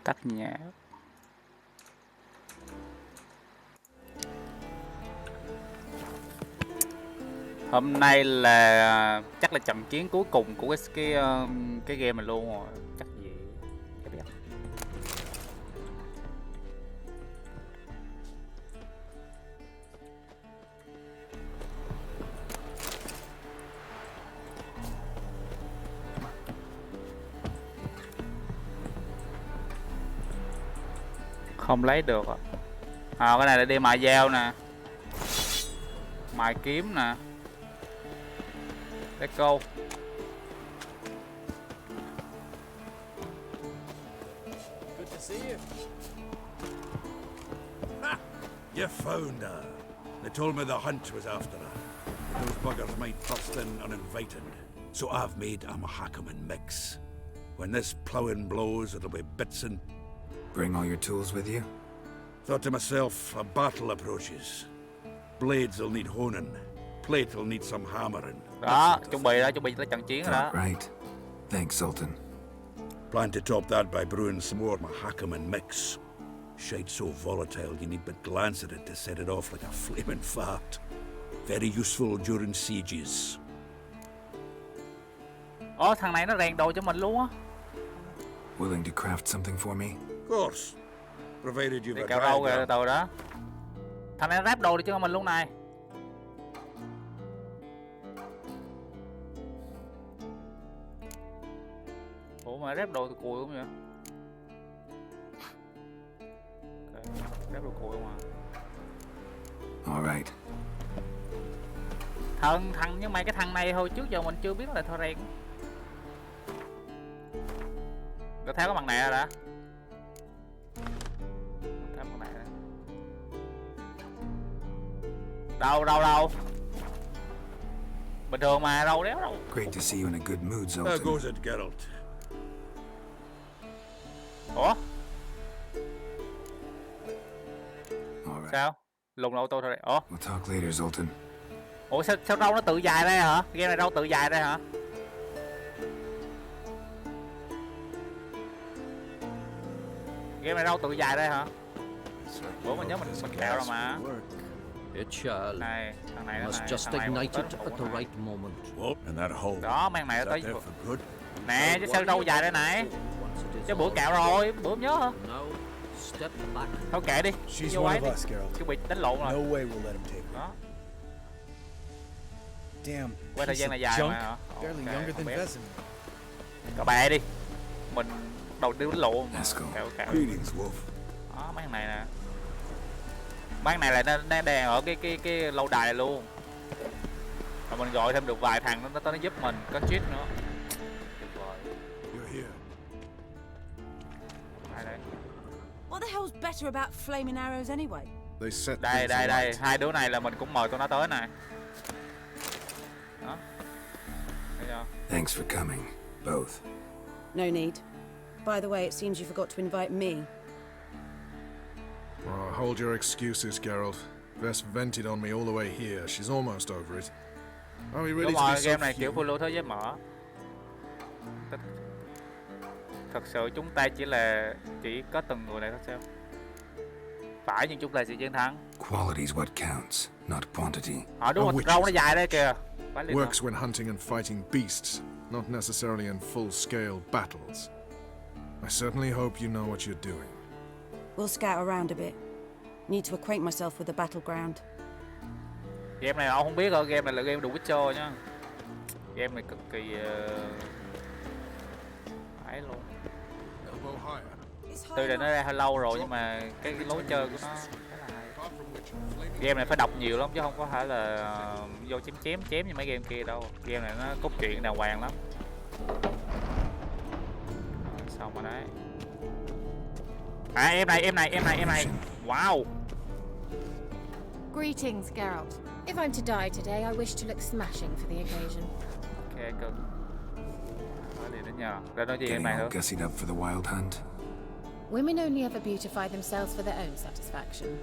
Tắt nhạc. Hôm nay là chắc là trận chiến cuối cùng của cái game này luôn rồi. Chắc gì chả biết. Không lấy được à. Cái này là đi mài dao nè, mài kiếm nè. Let's go. Good to see you. Ha! You found her. They told me the hunt was after her. Those buggers might burst in uninvited. So I've made a Mahakaman mix. When this ploughing blows, it'll be bits and... Bring all your tools with you? Thought to myself, a battle approaches. Blades will need honing. Plate will need some hammering. Đó, chuẩn bị tới trận chiến rồi đó. Right. Thanks, Sultan. Plan to top that by brewing some more Mahakaman mix. Shite so volatile you need but glance at it to set it off like a flaming fart. Very useful during sieges. Thằng này nó rèn đồ cho mình luôn á. Willing to craft something for me? Of course. Provided you've Đi a cạo râu kìa, dry từ đó. Thằng này nó ráp đồ đi cho mình luôn này. Ủa mà ráp đồ thì cùi không vậy? Okay. Ráp đồ cùi không à? All right. Nhưng mà cái thằng này hồi trước giờ mình chưa biết là thợ rèn. Có theo cái bằng này rồi đã. Theo bằng này đó. Đâu. Bình thường mà đâu đéo đâu. Great to see you in a good mood, There Sultan. goes it, Geralt. Ủa? All right. Sao? Lùng là ô tô thôi. Ủa? We'll talk later, Sultan. Ủa sao râu nó tự dài đây hả? Game này râu tự dài đây hả? Game này râu tự dài đây hả? Ủa mình nhớ mình kẹo rồi mà. It shall. Này, thằng này Must just thằng này ignite tới it nó at the phụ right moment. What? And that hole. Đó, mang này Is nó that tới. there for good? Nè, chứ sao râu dài đây này? Chứ bữa kẹo rồi, bữa nhớ hả? Now, step back. Thôi kệ đi. She's Vô one ấy of đi. us, Geralt. Chứ bị đánh lộn No rồi. way we'll let him take her. Đó, Damn. quay thời piece gian of này dài junk. mà hả? Barely Ok, younger không than biết. Vesemir. Cậu bè đi. Mình đầu tiên đánh lộn mà. Let's go. Kẹo. Greetings, Wolf. Đó, mấy thằng này nè. Mấy thằng này là nó đang ở cái lâu đài này luôn. Và mình gọi thêm được vài thằng nó giúp mình, có cheat nữa. Tuyệt vời. You're here. Đây đây. What the hell's better about flaming arrows anyway? They set Đây things đây đây, alight. hai đứa này là mình cũng mời tụi nó tới nè. Đó. Thấy chưa? Thanks for coming, both. No need. By the way, it seems you forgot to invite me. Hold your excuses, Geralt. Vess vented on me all the way here. She's almost over it. Are we ready Đúng to be rồi, so game này kiểu few? full lưu thế giới mở. Thật sự chúng ta chỉ có từng người này thôi sao? Phải, nhưng chúng ta sẽ chiến thắng. Quality's what counts, not quantity. Đúng rồi, râu nó dài đây kìa. Phải liền Works when hunting and fighting beasts, not necessarily in full-scale battles. I certainly hope you know what you're doing. We'll scout around a bit. Need to acquaint myself with the battleground. Game này ông không biết rồi, game này là game The Witcher nhá. Game này cực kỳ ấy luôn. Elbow higher. It's Tuy là hard nó ra hơi lâu rồi nhưng mà cái lối chơi của nó khá là hay. Apart from which, flaming Game này phải đọc nhiều lắm chứ không có phải là vô chém như mấy game kia đâu. Game này nó cốt truyện đàng hoàng lắm. Xong rồi đấy. Em này. Wow. Greetings, Geralt. If I'm to die today, I wish to look smashing for the occasion. Ok, cực. Nói liền đến nhờ. Ra nói gì em Getting này all nữa. gussied up for the wild hunt? Women only ever beautify themselves for their own satisfaction.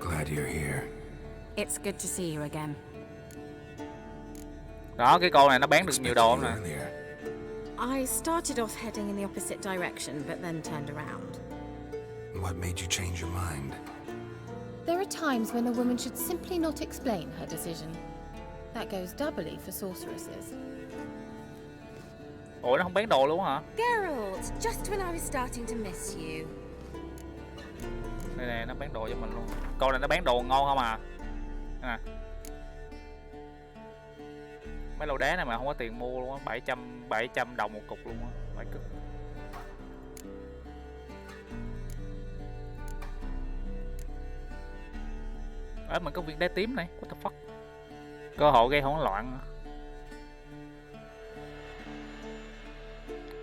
Glad you're here. It's good to see you again. Đó, cái con này nó bán được nhiều đồ lắm nè. Earlier. I started off heading in the opposite direction, but then turned around. What made you change your mind? There are times when a woman should simply not explain her decision. That goes doubly for sorceresses. Ủa nó không bán đồ luôn hả? Geralt, just when I was starting to miss you. Đây nè, nó bán đồ cho mình luôn. Con này nó bán đồ ngon không à? Nè. Mấy lô đá này mà không có tiền mua luôn á, 700 đồng một cục luôn á, phải cực. Mình có viên đá tím này, what the fuck? Cơ hội gây hỗn loạn.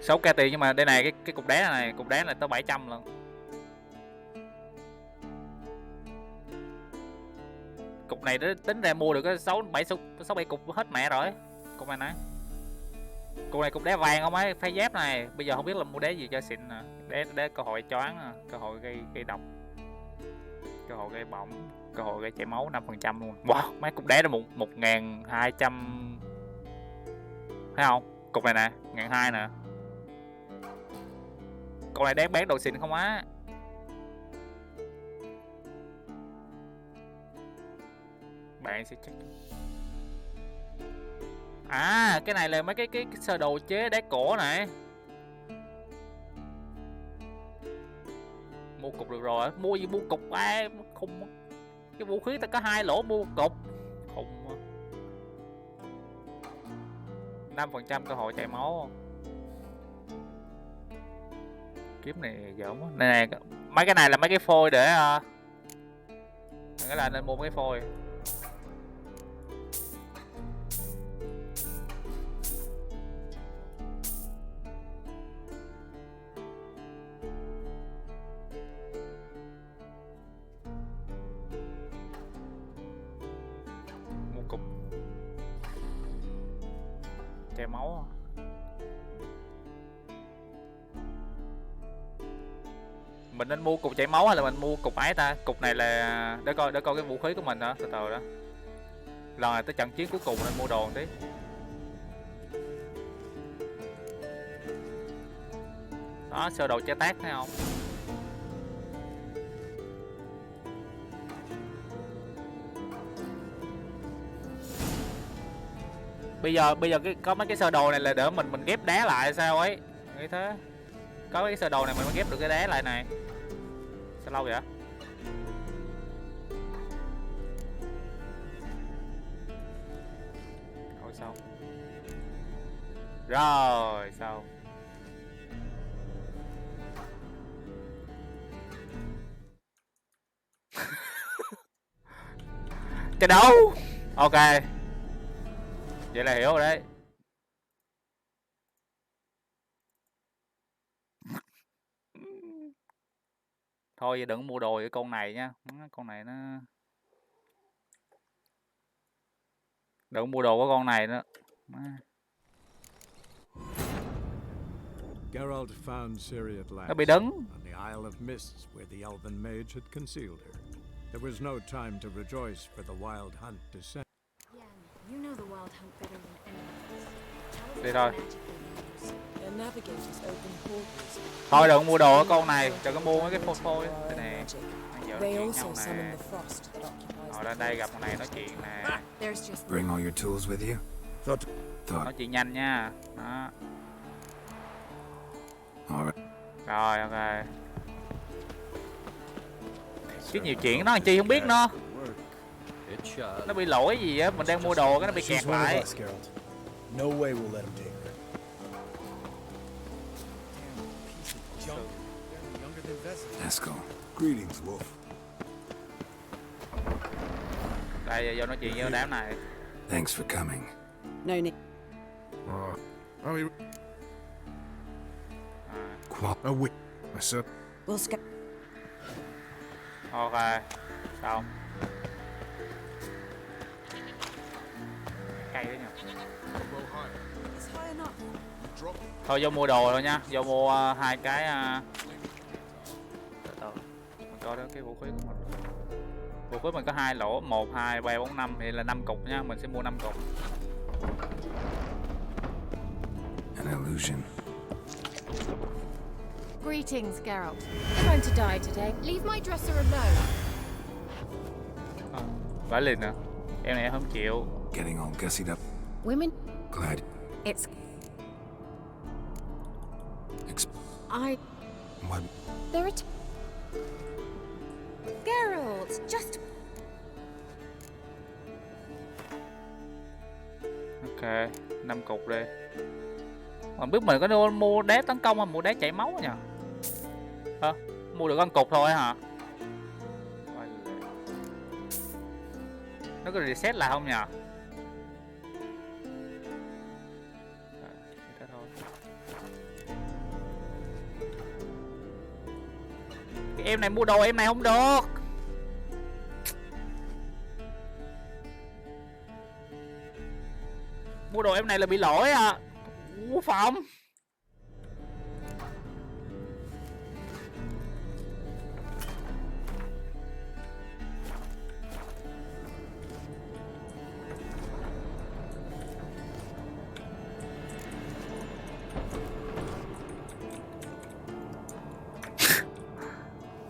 6k tiền, nhưng mà đây này cái cục đá này tới 700 lần. Cục này tính ra mua được có 6 7 cục hết mẹ rồi. Cục này nè. Cục này cục đá vàng không ấy, phá giáp này. Bây giờ không biết là mua đá gì cho xịn nè. Đá cơ hội choáng nè, cơ hội gây độc. Cơ hội gây bỏng, cơ hội gây chảy máu 5% luôn. Wow, mấy cục đá đó 1200. Thấy không? Cục này nè, 1200 nè. Con này đáng bán đồ xịn không á. Bạn sẽ check. À, cái này là mấy cái sơ đồ chế đá cổ này. Mua cục được rồi, mua gì mua cục ai khùng. Cái vũ khí ta có 2 lỗ mua cục. Khùng. 5% cơ hội chảy máu. Kiếm này giỡn quá. Này nè, mấy cái này là mấy cái phôi để cái là nên mua mấy cái phôi. Mua cục chảy máu. Mình nên mua cục chảy máu hay là mình mua cục ấy ta? Cục này là để coi cái vũ khí của mình đó, từ từ đó. Lần này tới trận chiến cuối cùng nên mua đồ một tí. Đó, sơ đồ chế tác thấy không? Bây giờ có mấy cái sơ đồ này là để mình ghép đá lại sao ấy? Nghĩ thế. Có cái sơ đồ này mình mới ghép được cái đá lại này. Sao lâu vậy? Rồi xong. Rồi xong. Trận đấu. Ok. Vậy là hiểu rồi đấy. Thôi đừng mua đồ với con này nha. Con này nó đừng mua đồ của con này nữa. Geralt found Ciri at last. Nó bị đứng. On the Isle of Mists where the Elven Mage had concealed her. There was no time to rejoice for the wild hunt descent. You know the wild hunt better than anyone else. Đi thôi. Their navigators open portals. Thôi đừng mua đồ của con này, đừng có mua mấy cái phôi đây nè. They also summon the frost that occupies. Ở lên đây gặp con này nói chuyện nè. Bring all your tools with you? Thought Nói chuyện nhanh nha. Đó. All right. Rồi ok. Chứ nhiều chuyện nó chi không biết nó. It shall. Nó bị lỗi gì á, mình đang mua đồ cái nó bị kẹt lại. No way we'll let him take her. Eskel. greetings, Wolf. Đây giờ vô nói chuyện với đám này. Thanks for coming. No need. Are we... wait. I said... We'll scout. Ok. Xong. Cây đấy nhỉ. It's high enough. Thôi vô mua đồ rồi nha. Vô mua hai cái từ từ. Mình coi đó cái vũ khí của mình. Vũ khí mình có 2 lỗ, 1, 2, 3, 4, 5 thì là 5 cục nha, mình sẽ mua 5 cục. An An illusion. Greetings, Geralt. I'm going to die today. Leave my dresser alone. Vãi liền nè. Em này không chịu. Getting all gussied up. Women. Glad. It's... I... What? There are... Geralt, just... Ok, 5 cục đi. Không biết mình có nên mua đá tấn công hay mua đá chảy máu nhỉ? Hả? Mua được con cục thôi hả? Nó có reset lại không nhỉ? Thế thôi. Cái em này mua đồ em này không được. Mua đồ em này là bị lỗi à. Ủa Phẩm.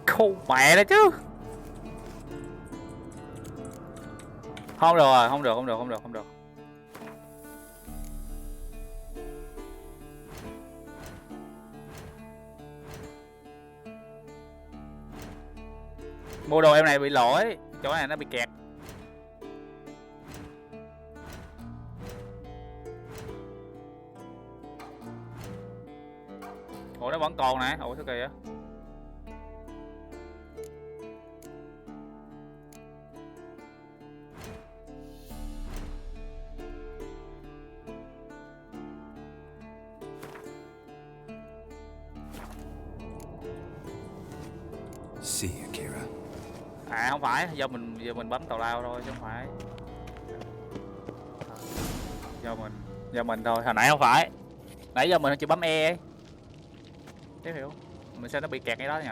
Khô mẹ đó chứ. Không được rồi, không được. Mua đồ em này bị lỗi, chỗ này nó bị kẹt. Ủa nó vẫn còn nè, ủa sao kỳ vậy? See, Akira. À không phải, giờ mình bấm tào lao thôi chứ không phải. Do mình thôi, hồi nãy không phải. Nãy giờ mình chỉ bấm E ấy. Tiếp hiểu. Mình sao nó bị kẹt cái đó nhỉ?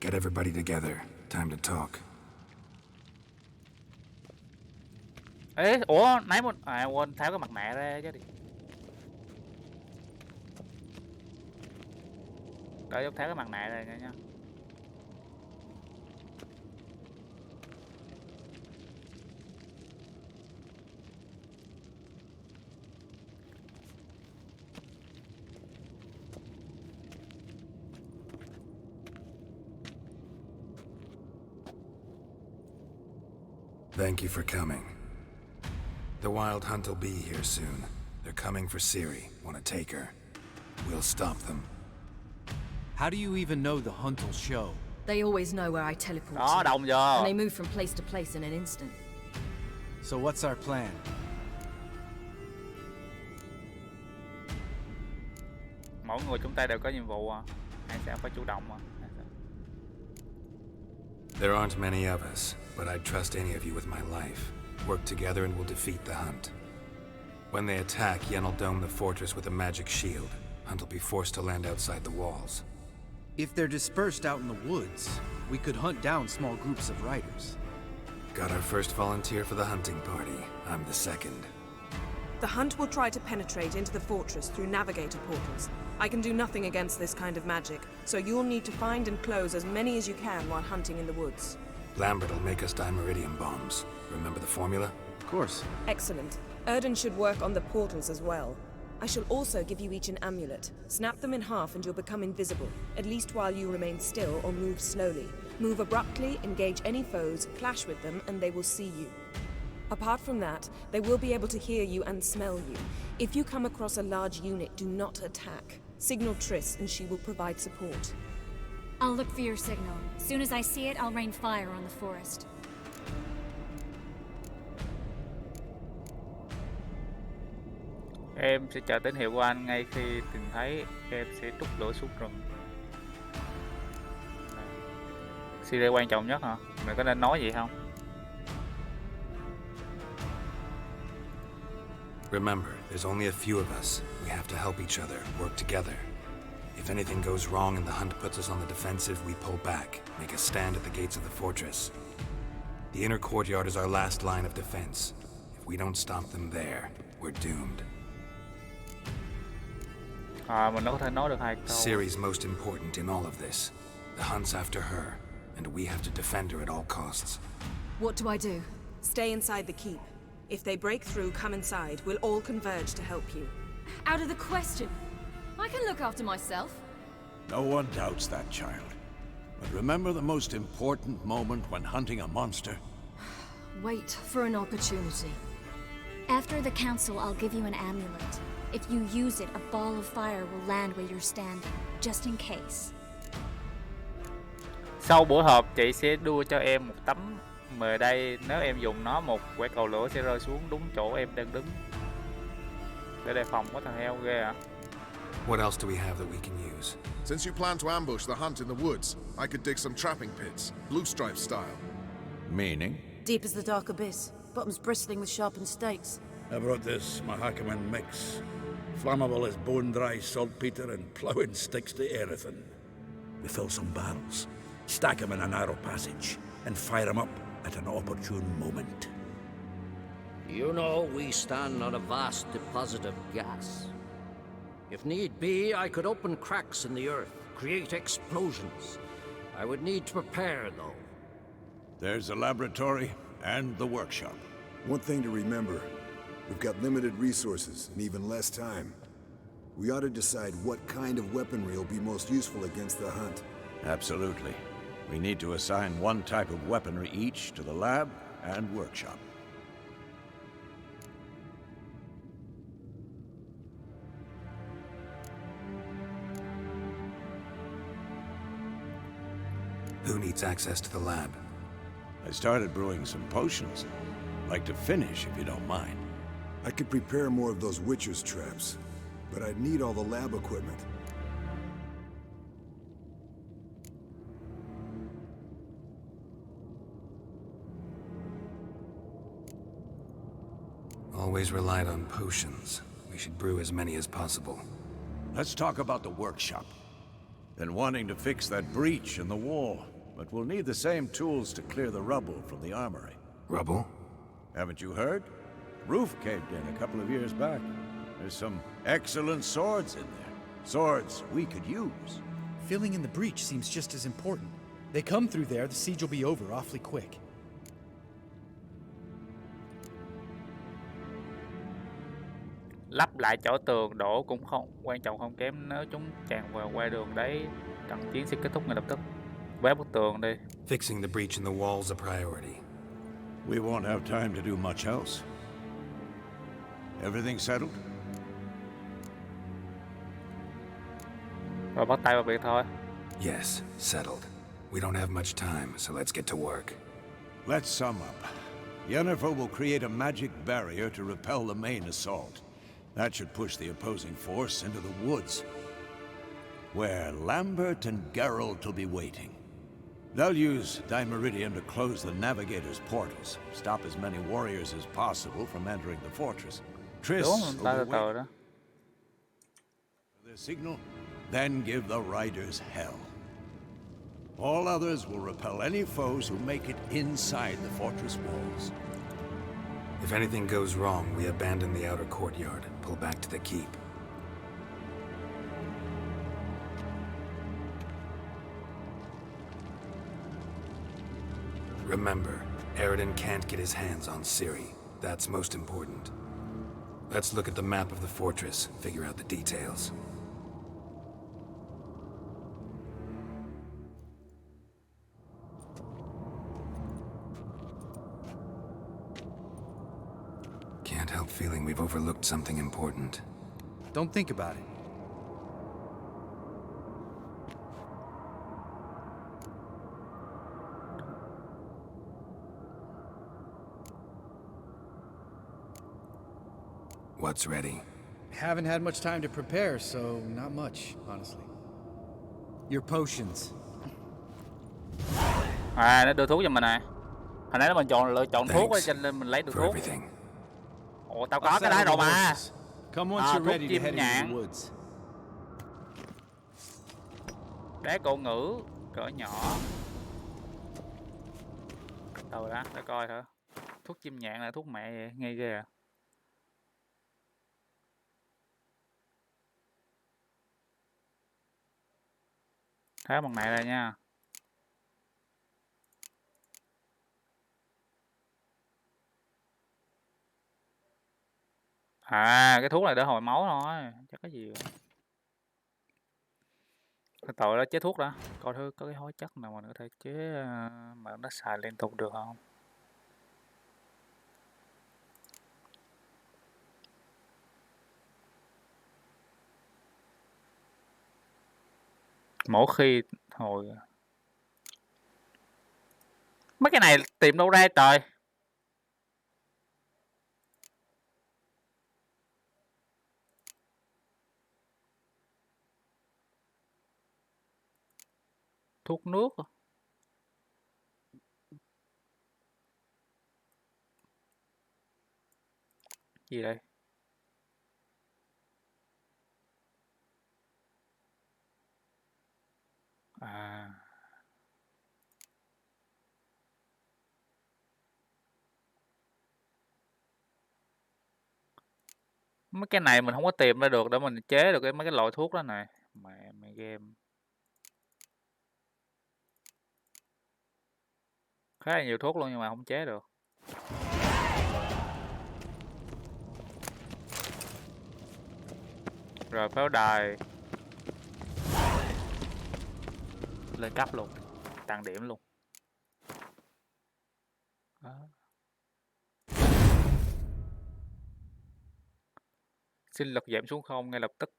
Get everybody together. Time to talk. Ê, ủa nãy mình quên tháo cái mặt nạ ra chứ đi. Đợi tháo cái mặt nạ ra nha. Thank you for coming. The Wild Hunt will be here soon. They're coming for Ciri. Want to take her? We'll stop them. How do you even know the hunt will show? They always know where I teleport Đó, to, đồng giờ. and they move from place to place in an instant. So what's our plan? Mỗi người chúng ta đều có nhiệm vụ à? Hay sẽ phải chủ động à? There aren't many of us, but I'd trust any of you with my life. Work together and we'll defeat the Hunt. When they attack, Yen will dome the fortress with a magic shield. Hunt will be forced to land outside the walls. If they're dispersed out in the woods, we could hunt down small groups of riders. Got our first volunteer for the hunting party. I'm the second. The Hunt will try to penetrate into the fortress through navigator portals. I can do nothing against this kind of magic, so you'll need to find and close as many as you can while hunting in the woods. Lambert will make us dimeridium bombs. Remember the formula? Of course. Excellent. Erden should work on the portals as well. I shall also give you each an amulet. Snap them in half and you'll become invisible, at least while you remain still or move slowly. Move abruptly, engage any foes, clash with them, and they will see you. Apart from that, they will be able to hear you and smell you. If you come across a large unit, do not attack. Signal Triss and she will provide support. I'll look for your signal. As soon as I see it, I'll rain fire on the forest. Em sẽ chờ tín hiệu của anh ngay khi tìm thấy, em sẽ trút lửa xuống rừng. Ciri quan trọng nhất hả? Mình có nên nói gì không? Remember, there's only a few of us. We have to help each other, work together. If anything goes wrong and the Hunt puts us on the defensive, we pull back, make a stand at the gates of the fortress. The inner courtyard is our last line of defense. If we don't stop them there, we're doomed. Mình nó có thể nói được 2 câu. Ciri's most important in all of this. The hunt's after her, and we have to defend her at all costs. What do I do? Stay inside the keep. If they break through, come inside. We'll all converge to help you. Out of the question. I can look after myself. No one doubts that, child. But remember the most important moment when hunting a monster? Wait for an opportunity. After the council, I'll give you an amulet. If you use it, a ball of fire will land where you're standing, just in case. Sau buổi họp, chị sẽ đưa cho em một tấm mời đây. Nếu em dùng nó, một quả cầu lửa sẽ rơi xuống đúng chỗ em đang đứng. Để đề phòng, có thằng heo ghê à. What else do we have that we can use? Since you plan to ambush the hunt in the woods, I could dig some trapping pits, blue stripe style. Meaning? Deep as the dark abyss, bottoms bristling with sharpened stakes. I brought this Mahakaman mix. Flammable as bone-dry saltpeter and ploughing sticks to anything. We fill some barrels, stack them in a narrow passage, and fire them up at an opportune moment. You know, we stand on a vast deposit of gas. If need be, I could open cracks in the earth, create explosions. I would need to prepare, though. There's the laboratory and the workshop. One thing to remember, we've got limited resources and even less time. We ought to decide what kind of weaponry will be most useful against the hunt. Absolutely. We need to assign one type of weaponry each to the lab and workshop. Who needs access to the lab? I started brewing some potions. Like to finish, if you don't mind. I could prepare more of those Witcher's traps, but I'd need all the lab equipment. Always relied on potions. We should brew as many as possible. Let's talk about the workshop. Been wanting to fix that breach in the wall, but we'll need the same tools to clear the rubble from the armory. Rubble? Haven't you heard? Roof caved in a couple of years back. There's some excellent swords in there. Swords we could use. Filling in the breach seems just as important. They come through there, the siege will be over awfully quick. Lắp lại chỗ tường đổ cũng không quan trọng không kém, nếu chúng tràn vào qua đường đấy, trận chiến sẽ kết thúc ngay lập tức. Vẽ bức tường đi. Fixing the breach in the wall's a priority. We won't have time to do much else. Everything settled? Rồi bắt tay vào việc thôi. Yes, settled. We don't have much time, so let's get to work. Let's sum up. Yennefer will create a magic barrier to repel the main assault. That should push the opposing force into the woods, where Lambert and Geralt will be waiting. They'll use Dimeridium to close the Navigator's portals, stop as many warriors as possible from entering the fortress. Triss will wait for their signal, then give the riders hell. All others will repel any foes who make it inside the fortress walls. If anything goes wrong, we abandon the outer courtyard, pull back to the keep. Remember, Aroden can't get his hands on Ciri. That's most important. Let's look at the map of the fortress, figure out the details. Can't help feeling we've overlooked something important. Don't think about it. What's ready? Haven't had much time to prepare, so not much, honestly. Your potions. À, nó đưa thuốc cho mình nè. Hồi nãy mình lựa chọn thuốc cho nên mình lấy được thuốc. Ủa, tao có cái đó rồi mà. Come once you're ready to head into nhạn. the woods. Đá cổ ngữ cỡ nhỏ. Từ đã, để coi thử. Thuốc chim nhạn là thuốc mẹ vậy, nghe ghê à. Tháo bằng này ra nha. À, cái thuốc này đỡ hồi máu thôi, chắc có gì. Cái tội đó chế thuốc đã, coi thử có cái hóa chất nào mà nó có thể chế mà nó xài liên tục được không. Mỗi khi hồi mấy cái này tìm đâu ra trời. Thuốc nước à? Gì đây? À, mấy cái này mình không có tìm ra được để mình chế được mấy cái loại thuốc đó này. Mẹ game khá là nhiều thuốc luôn nhưng mà không chế được. Rồi pháo đài lên cấp luôn, tăng điểm luôn. Đó. Sinh lực giảm xuống 0 ngay lập tức.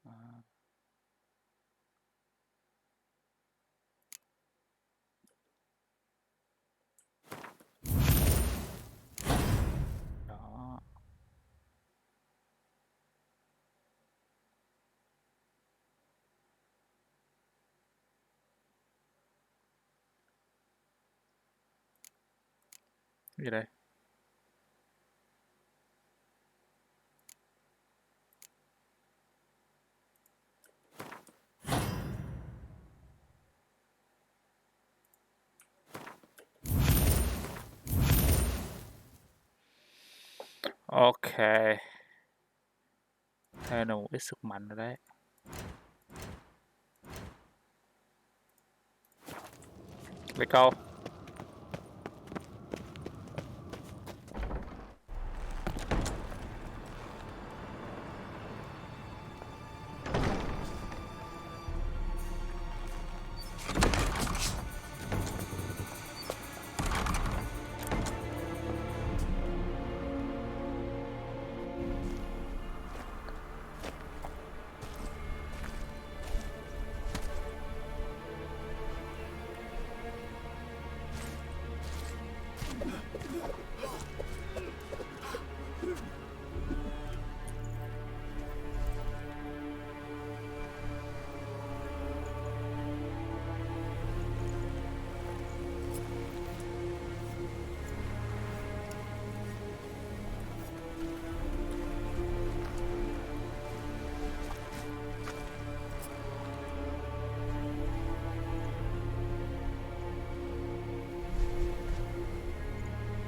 À. Đó. Cái gì đây? Ok. Thêm được một ít sức mạnh rồi đấy. Let's go.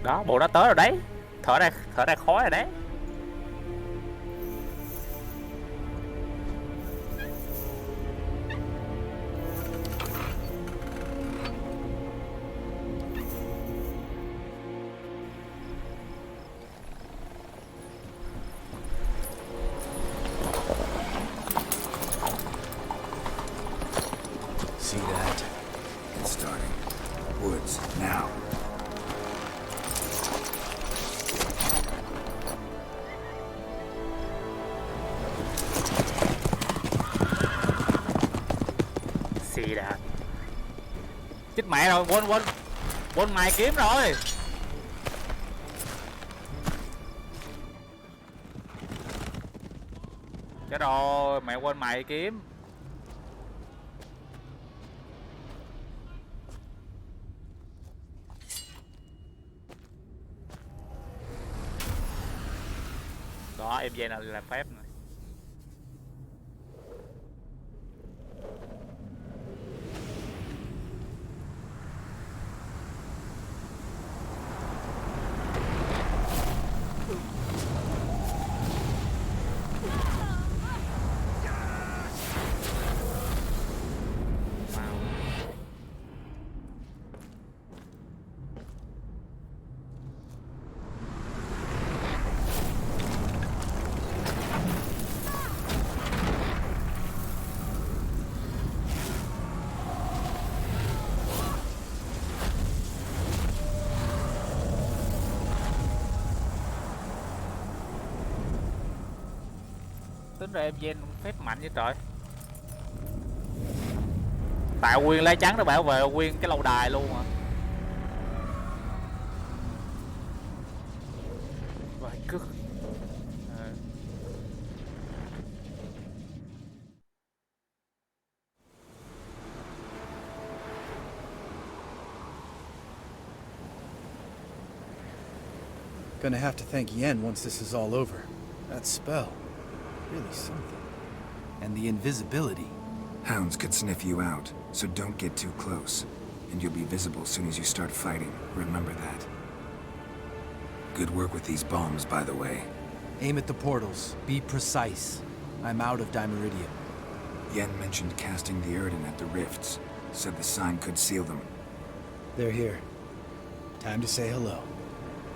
Đó, bộ nó tới rồi đấy. Thở ra khói rồi đấy. See that? It's starting. Woods, now. Xì đã. Chết mẹ rồi, quên mài kiếm rồi. Chết rồi, mẹ quên mài kiếm. Đó, em dây nào làm phép này. tính ra em gen phép mạnh như trời. Tạo nguyên lá trắng để bảo vệ nguyên cái lâu đài luôn hả? Vậy cứ Gonna have to thank Yen once this is all over. That spell, really something. And the invisibility. Hounds could sniff you out, so don't get too close. And you'll be visible as soon as you start fighting. Remember that. Good work with these bombs, by the way. Aim at the portals. Be precise. I'm out of Dimeridium. Yen mentioned casting the Erden at the rifts. Said the sign could seal them. They're here. Time to say hello.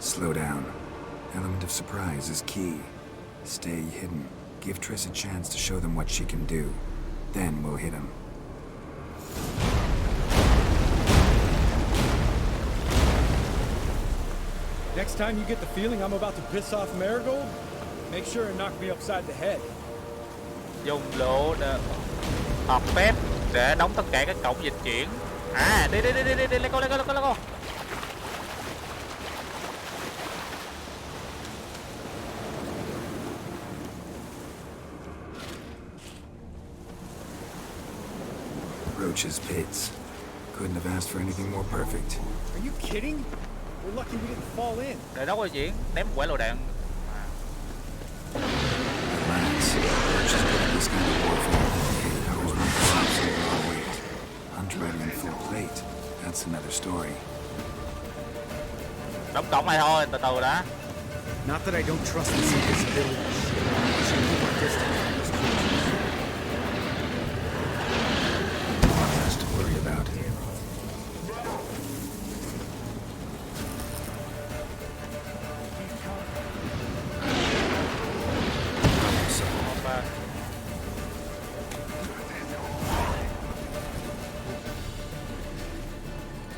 Slow down. Element of surprise is key. Stay hidden. Give Triss a chance to show them what she can do. Then we'll hit him. Next time you get the feeling I'm about to piss off Marigold, make sure and knock me upside the head. Dùng lỗ hợp phép để đóng tất cả các cổng dịch chuyển. À, đi, lên cô. Roach's pits. Couldn't have asked for anything more perfect. Are you kidding? We're lucky we didn't fall in. Để đóng dịch chuyển, ném quả lựu đạn. Relax. Roach is good at this kind of warfare. Powers not collapse under our weight. Hunt ready in full plate. That's another story. Đóng cổng này thôi, từ từ đã. Not that I don't trust this invisibility. I should keep our distance from this creature. Less to worry about.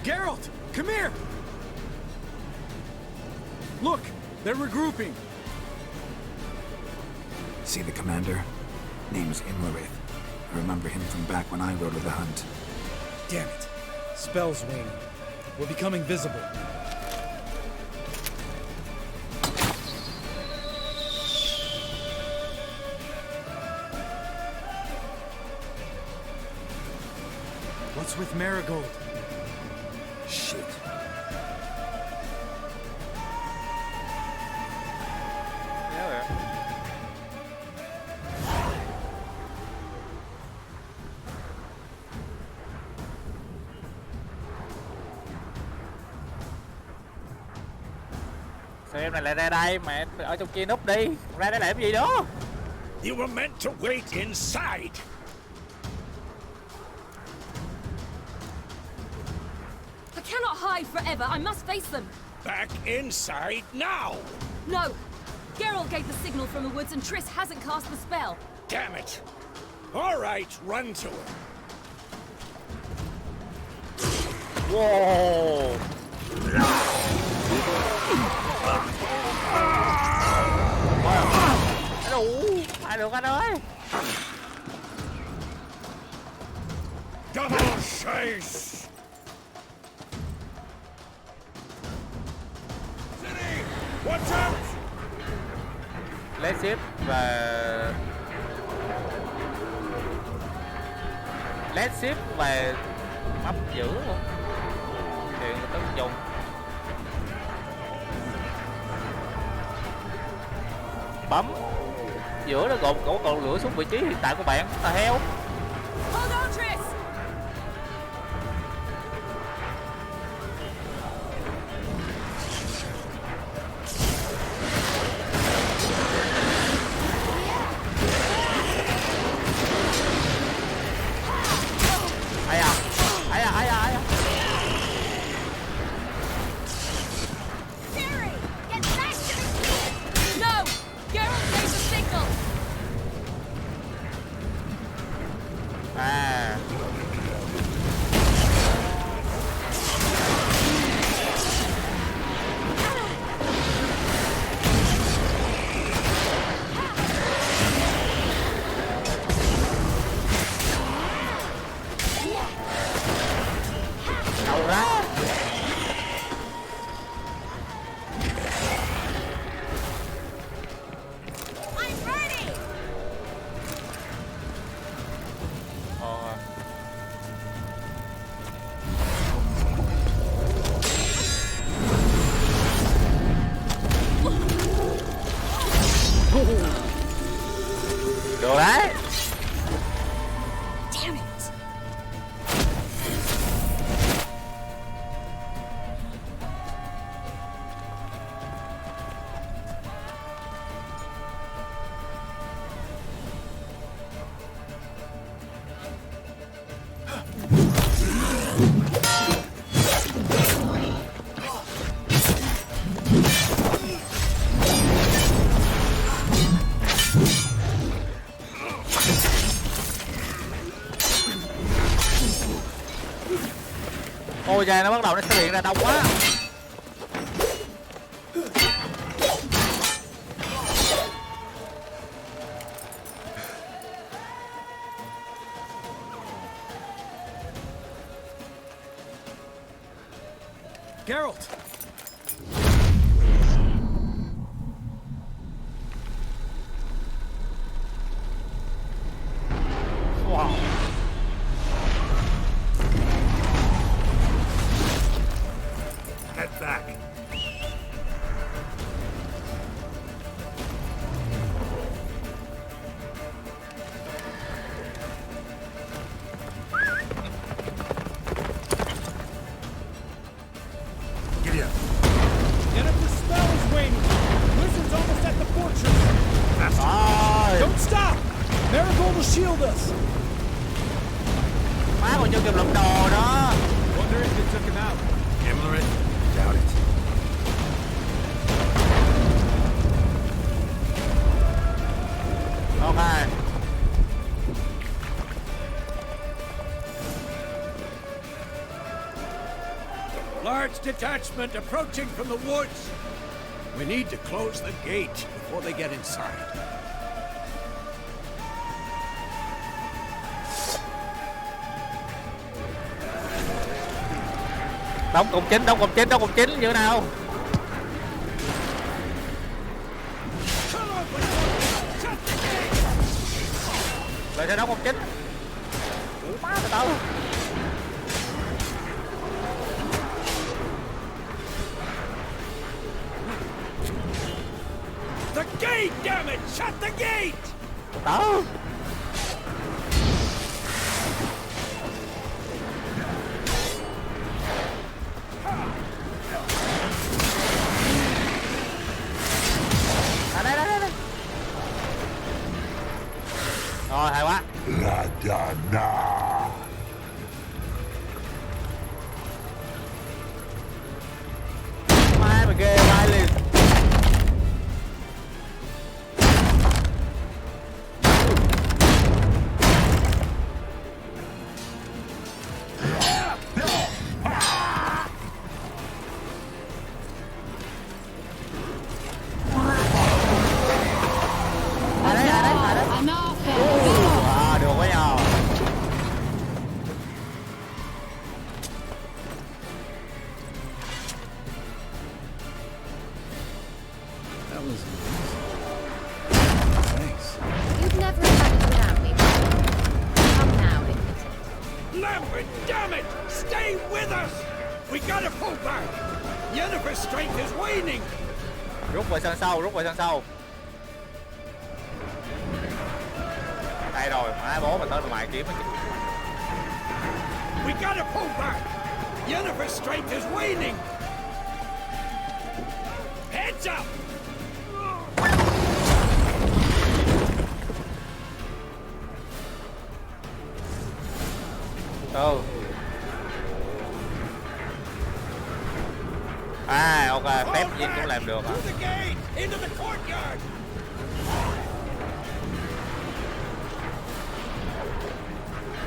Geralt, come here! Look, they're regrouping. See the commander? Name's Imlerith. I remember him from back when I rode with the hunt. Damn it. Spell's waning. We're becoming visible. What's with Marigold? Shit. Sao em này lại ra đây, mẹ ở trong kia núp đi, ra đây làm gì đó? You were meant to wait inside. I cannot hide forever. I must face them. Back inside now. No. Geralt gave the signal from the woods and Triss hasn't cast the spell. Damn it. All right, run to her. Wow. Ai được anh ơi. Double chase. City, watch out. Lấy ship và map giữ luôn. Thì tấn dùng. Bấm giữa nó gồm cổ còn lửa xuống vị trí hiện tại của bạn. Tà heo. Hold on, Triss. Ai à. Ciri, get back to the kid. No, Geralt gave the signal. Được đấy. Damn it. Ôi trời, nó bắt đầu nó sẽ hiện ra đông quá. Geralt! Wow. Head back. Giddy up. Yennefer's spell is waning. Wizard's almost at the fortress. Rồi. Don't stop! Marigold will shield us. Má còn chưa kịp lụm đồ đó. Wonder if they took him out. Imlerith? Doubt it. Ok. Large detachment approaching from the woods. We need to close the gate before they get inside. Đóng cục chính, đóng cục chính, đóng cục chính như thế nào? Rồi sẽ đóng cục chính. Ủa má từ từ. The gate, damn it! Shut the gate! Từ từ. Rồi hay quá. Mai mà ghê vai liền. Được quá nhờ. That was amazing. Thanks. You'd never have done it without me. Come now, admit it. Lambert, damn it! Stay with us! We gotta pull back! Yennefer's strength is waning! Rút về sân sau, rút về sân sau. Đây rồi, má bố mà tới ngoài kiếm. We gotta pull back! Yennefer's strength is waning! Heads up! Ừ. À ok, phép gì cũng làm được à. Through the gate! Into the courtyard!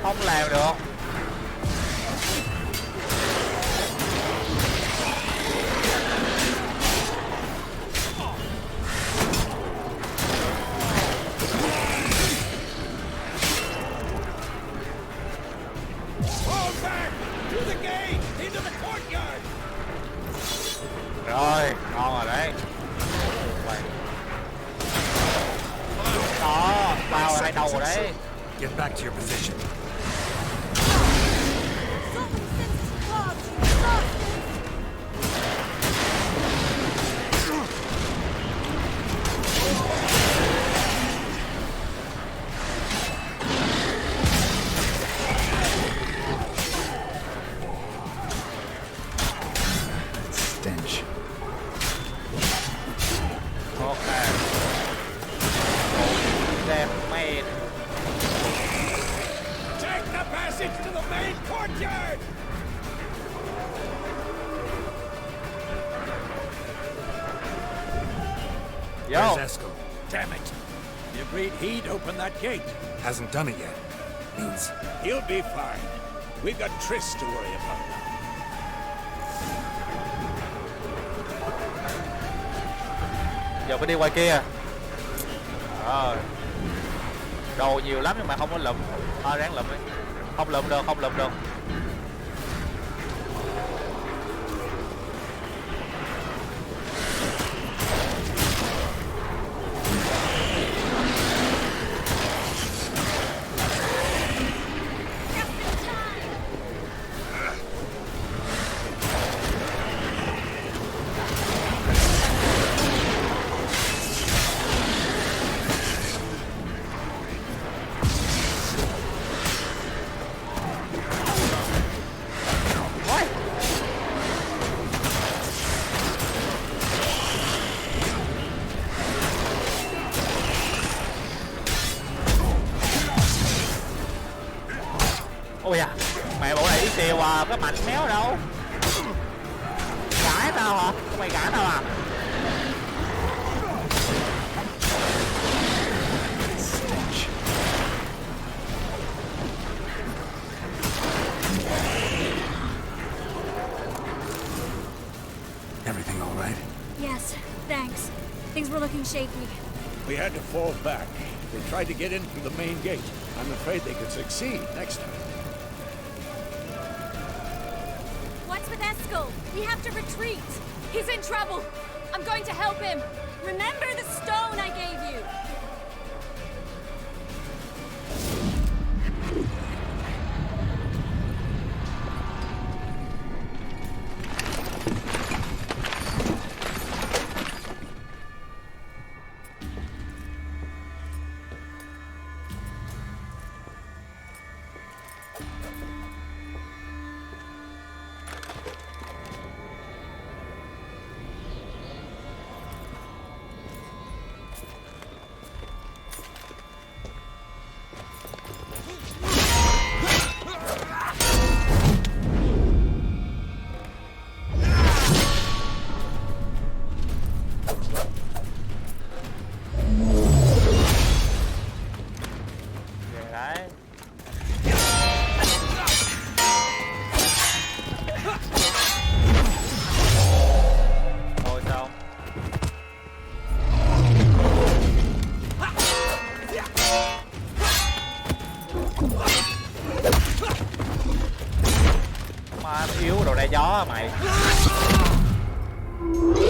Không làm được. Fall back! Through the gate! Into the courtyard! Rồi, ngon rồi đấy. Đó, bao ở đây đầu rồi đấy. Get back to your position. passage to the main courtyard! Yo. Where's Eskel? Damn it! The agreed he'd open that gate. Hasn't done it yet. Means He'll be fine. We've got Triss to worry about. Giờ phải đi ngoài kia. Đồ nhiều lắm nhưng mà không có lụm. Thôi ráng lụm đi. Không lụm được, không lụm được. Ôi à, mẹ bộ này xìu à, có mạnh méo đâu. Gãi tao hả? Có mày gãi tao à? everything all right? Yes, thanks. Things were looking shaky. We had to fall back. They tried to get in through the main gate. I'm afraid they could succeed next time. What's with Eskel? We have to retreat. He's in trouble. I'm going to help him. Remember the stone I gave you. Gió mày.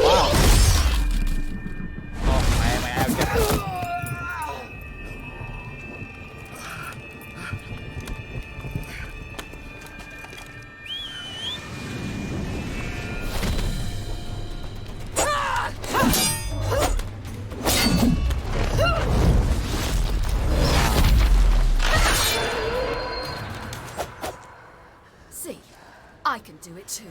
Wow. Mẹ ao chết. See, I can do it too.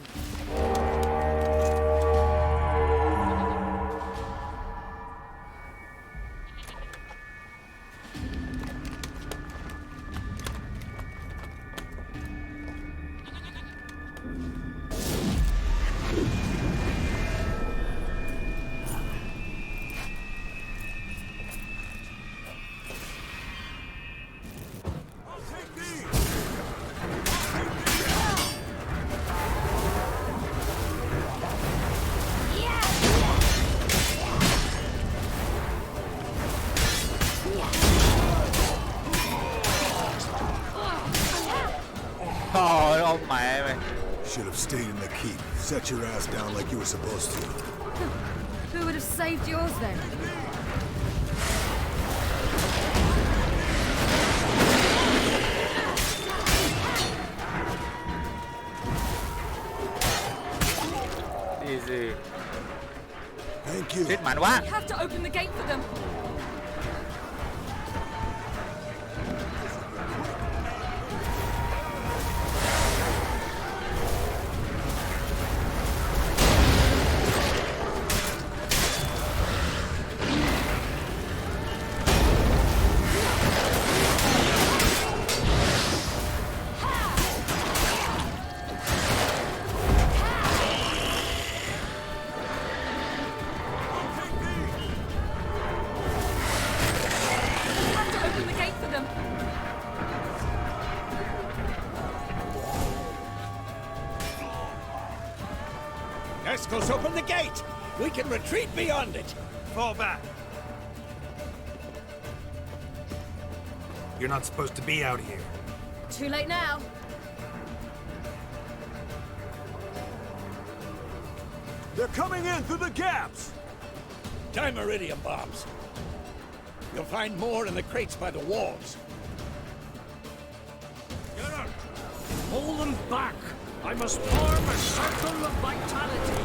Thôi mẹ mày. Should have stayed in the keep. Set your ass down like you were supposed to. Who would have saved yours then? Easy. Thank you. Chết mạnh quá. We have to open the gate for them. rascals open the gate! We can retreat beyond it! Fall back. You're not supposed to be out here. Too late now. They're coming in through the gaps! Time iridium bombs. You'll find more in the crates by the walls. Geralt! Hold them back! I must form a circle of vitality!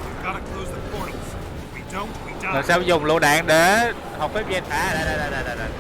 We've got to close the portals. If we don't, we die. Làm sao dùng lựu đạn để học phép gen? Đây.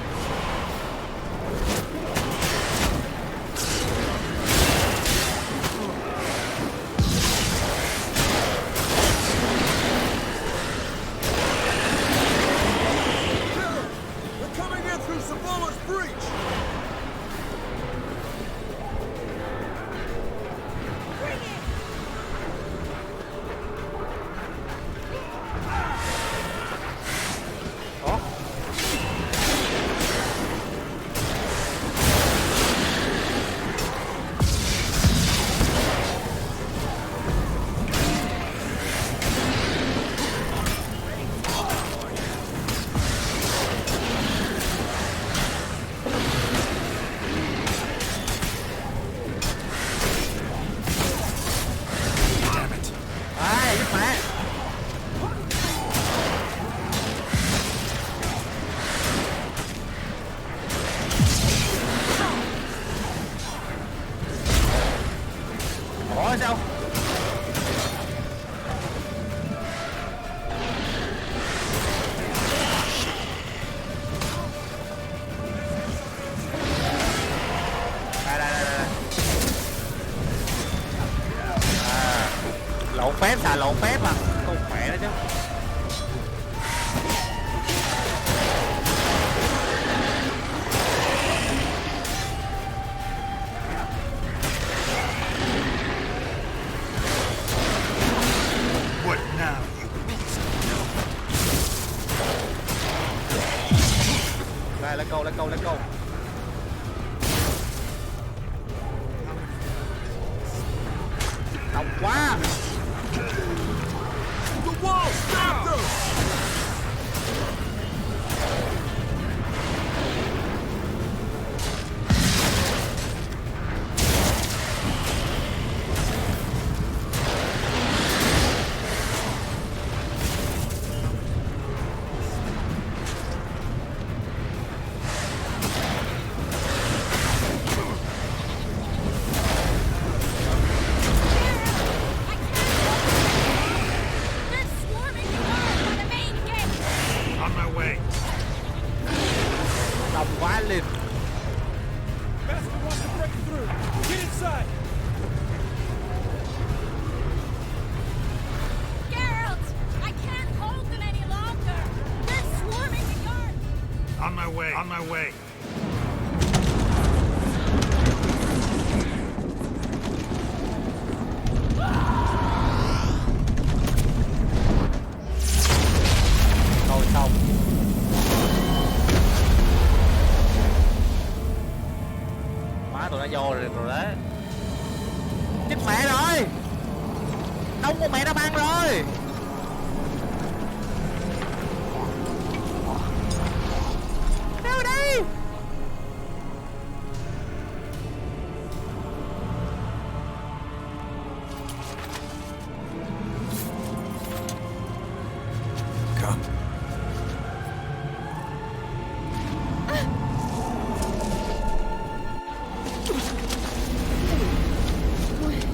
Lộn phép à, không khỏe đó chứ. What now, you beast? Đây, let go. Đông quá. The wall! Stop them! On my way. Thôi xong. Má tụi nó vô rồi đấy. Chết mẹ rồi. Đông con mẹ nó băng rồi.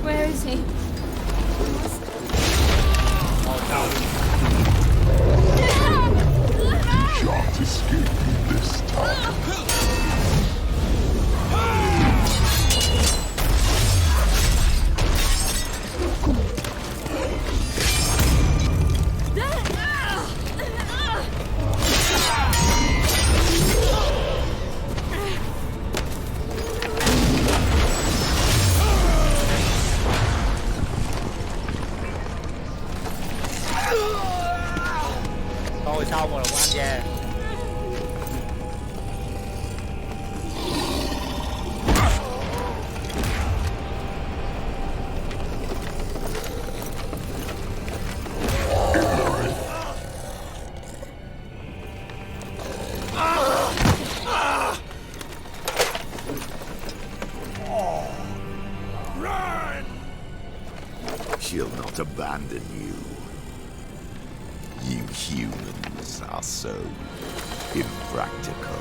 Where is he? Shan't escape me this time. Thôi xong rồi của anh về. abandon you. You humans are so impractical.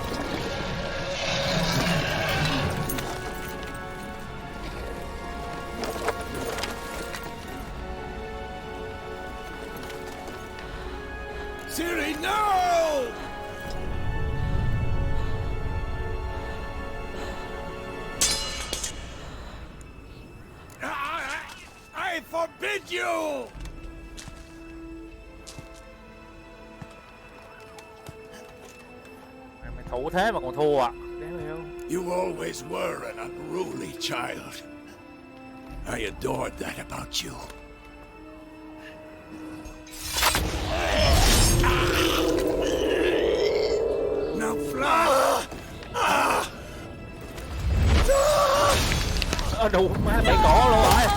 Ciri, no! I forbid you! Mày thủ thế mà còn thua à? You always were an unruly child. I adored that about you. Now fly! Đủ má bẫy cỏ luôn rồi.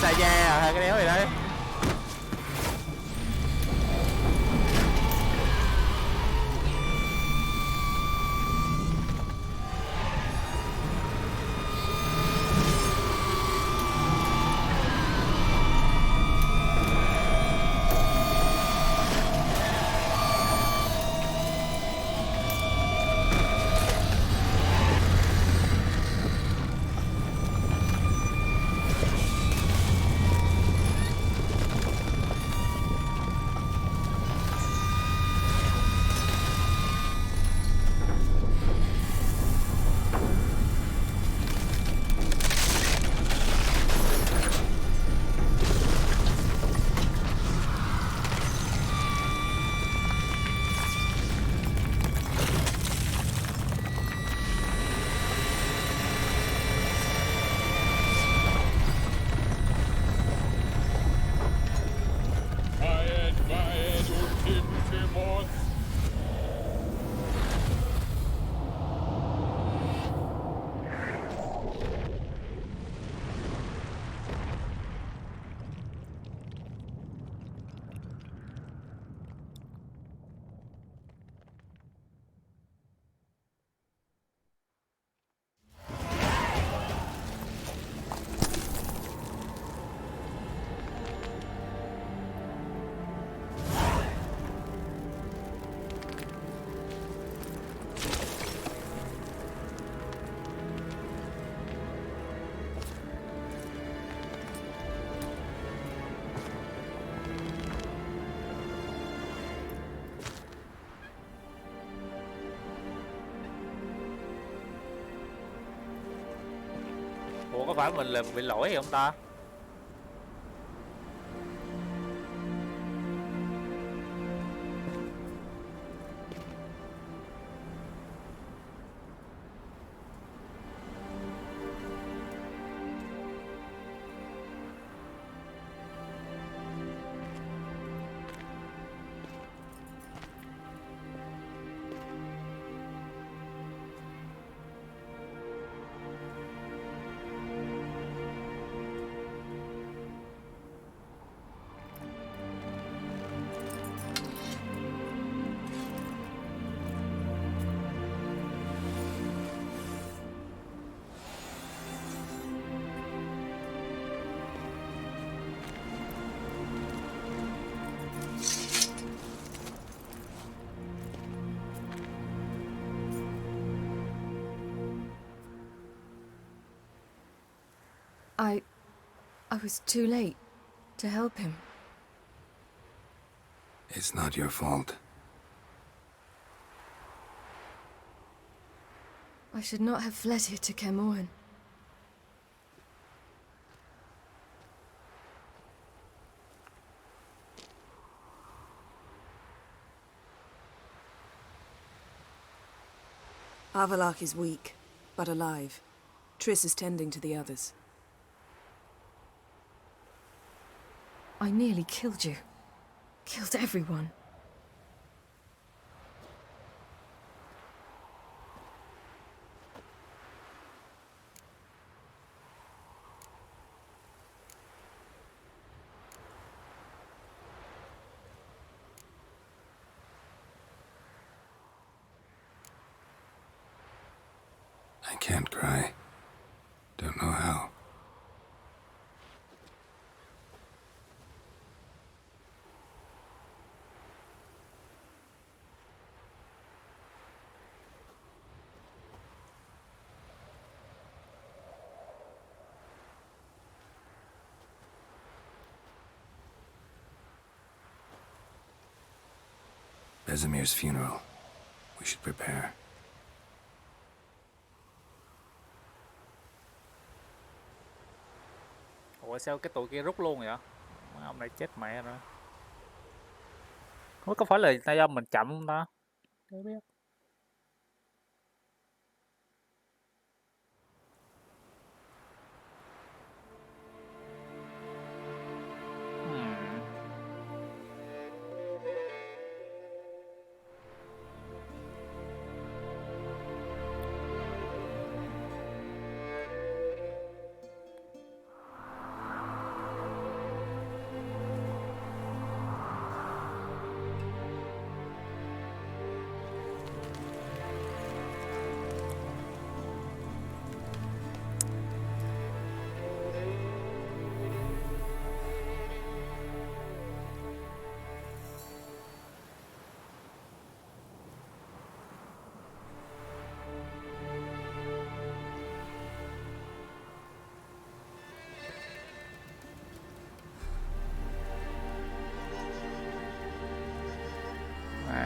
Xà da à, cái đéo gì đấy. Ủa có phải mình là bị lỗi gì không ta? I was too late to help him. It's not your fault. I should not have fled here to Kermoren. Avallac'h is weak, but alive. Triss is tending to the others. I nearly killed you. Killed everyone. I can't cry. Don't know how. Vesemir's funeral. We should prepare. Ủa sao cái tụi kia rút luôn vậy? Mấy ông này chết mẹ rồi. Không biết có phải là do mình chậm không ta? Không biết.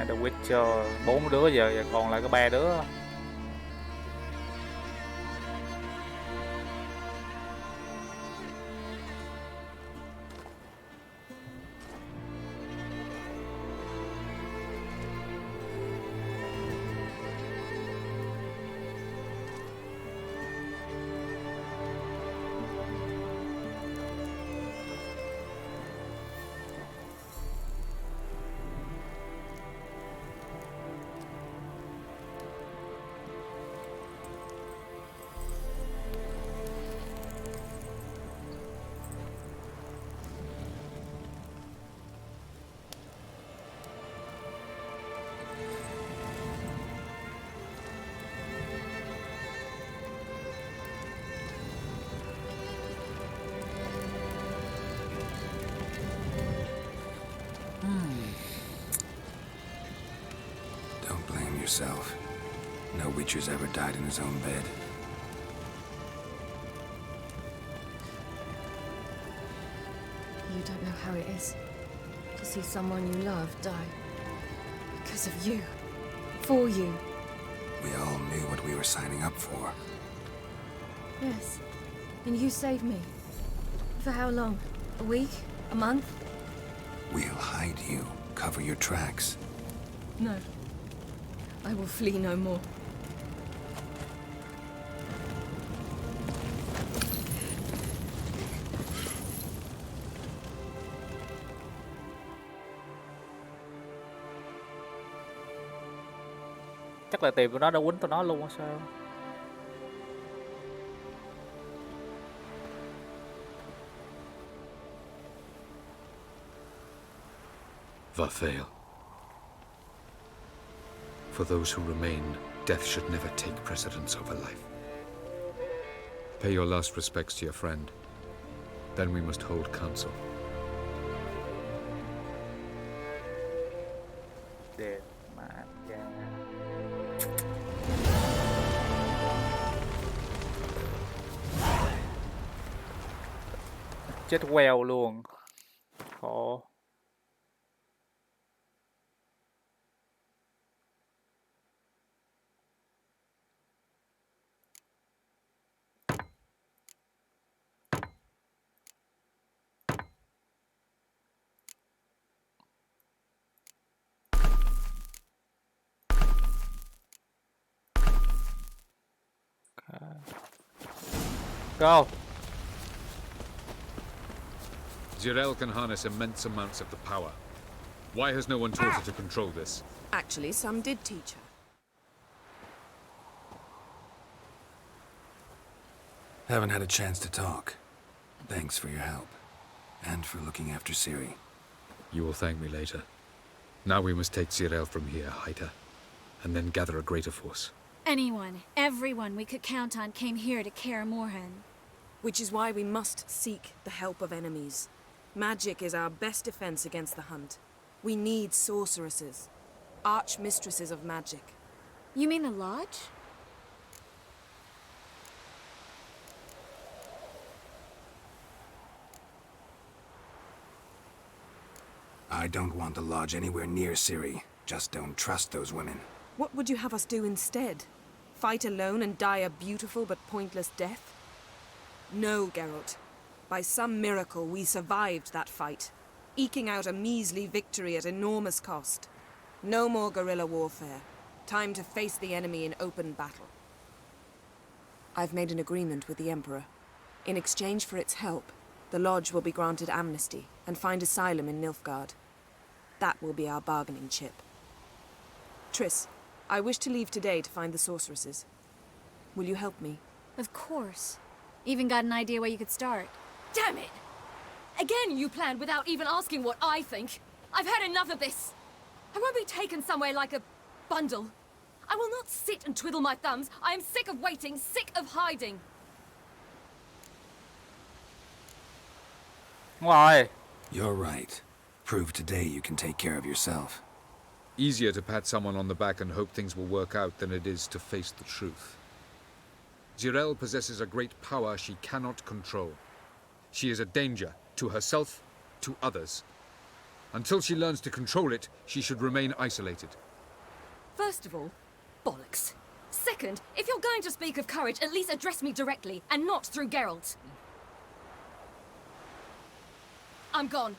The Witcher 4 đứa giờ còn lại có 3 đứa. Don't blame yourself. No Witcher's ever died in his own bed. You don't know how it is to see someone you love die. Because of you. For you. We all knew what we were signing up for. Yes. And you saved me. For how long? A week? A month? We'll hide you. Cover your tracks. No. I will flee no more. Chắc là tìm tụi nó đã quýnh tụi nó luôn hay sao? Varthael. For those who remain, death should never take precedence over life. Pay your last respects to your friend. Then we must hold council. Dead man, yeah. Chết queo luôn. Khổ. Go. Zirael can harness immense amounts of the power. Why has no one taught her to control this? Actually, some did teach her. Haven't had a chance to talk. Thanks for your help. And for looking after Ciri. You will thank me later. Now we must take Zirael from here, hide her, and then gather a greater force. Anyone, everyone we could count on came here to Kaer Morhen. Which is why we must seek the help of enemies. Magic is our best defense against the Hunt. We need sorceresses. Archmistresses of magic. You mean the Lodge? I don't want the Lodge anywhere near Ciri. Just don't trust those women. What would you have us do instead? Fight alone and die a beautiful but pointless death? No, Geralt. By some miracle, we survived that fight, eking out a measly victory at enormous cost. No more guerrilla warfare. Time to face the enemy in open battle. I've made an agreement with the Emperor. In exchange for its help, the Lodge will be granted amnesty and find asylum in Nilfgaard. That will be our bargaining chip. Triss, I wish to leave today to find the sorceresses. Will you help me? Of course. Even got an idea where you could start. Damn it! Again you planned without even asking what I think. I've had enough of this. I won't be taken somewhere like a bundle. I will not sit and twiddle my thumbs. I am sick of waiting, sick of hiding. Why? You're right. Prove today you can take care of yourself. Easier to pat someone on the back and hope things will work out than it is to face the truth. Zirael possesses a great power she cannot control. She is a danger to herself, to others. Until she learns to control it, she should remain isolated. First of all, bollocks. Second, if you're going to speak of courage, at least address me directly, and not through Geralt. I'm gone.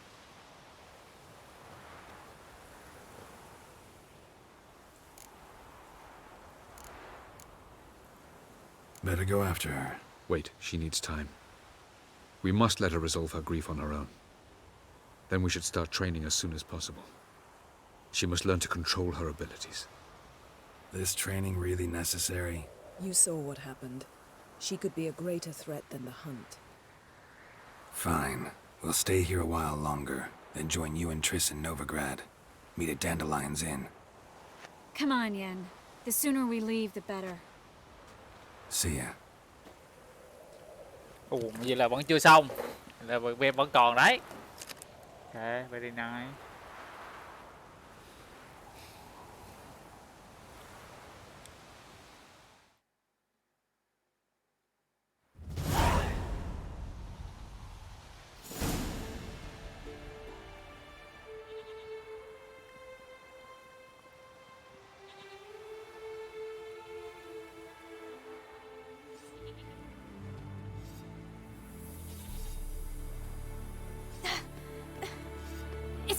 Better go after her. Wait, she needs time. We must let her resolve her grief on her own. Then we should start training as soon as possible. She must learn to control her abilities. This training really necessary? You saw what happened. She could be a greater threat than the Hunt. Fine. We'll stay here a while longer, then join you and Triss in Novigrad. Meet at Dandelion's Inn. Come on, Yen. The sooner we leave, the better. See ya. Ồ, vậy là vẫn chưa xong. Là vẫn còn đấy. Okay, very nice.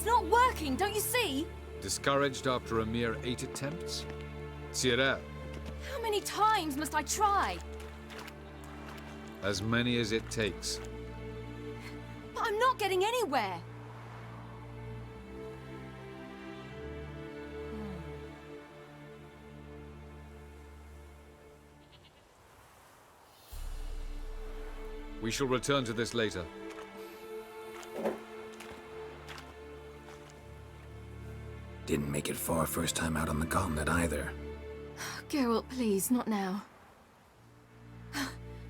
Not working, don't you see? Discouraged after a mere 8 attempts? Zirael. How many times must I try? As many as it takes. But I'm not getting anywhere. We shall return to this later. Didn't make it far first time out on the gauntlet either. Geralt, please, not now.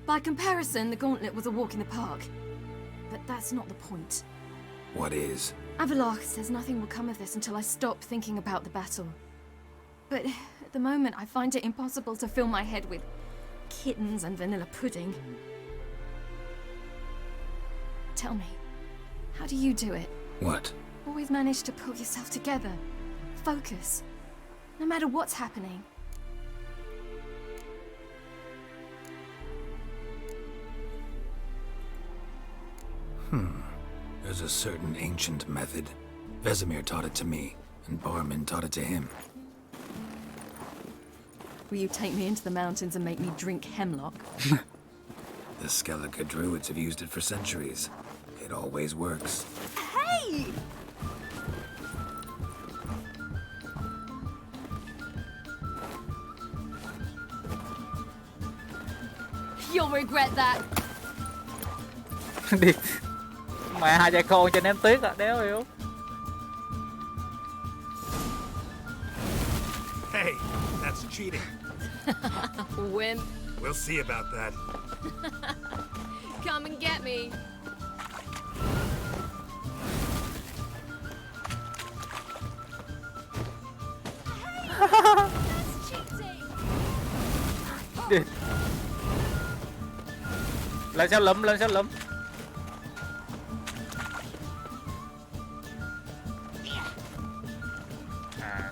By comparison, the gauntlet was a walk in the park. But that's not the point. What is? Avallac'h says nothing will come of this until I stop thinking about the battle. But at the moment, I find it impossible to fill my head with kittens and vanilla pudding. Tell me, how do you do it? What? Always manage to pull yourself together. Focus. No matter what's happening. There's a certain ancient method. Vesemir taught it to me, and Barman taught it to him. Will you take me into the mountains and make me drink hemlock? The Skellige druids have used it for centuries. It always works. Hey! You'll regret that. Đi. Mẹ hai cha con cho ném tuyết à, đéo hiểu. Hey, that's cheating. Wimp. We'll see about that. Come and get me. Đi. Lên sao lụm, lên sao lụm. À.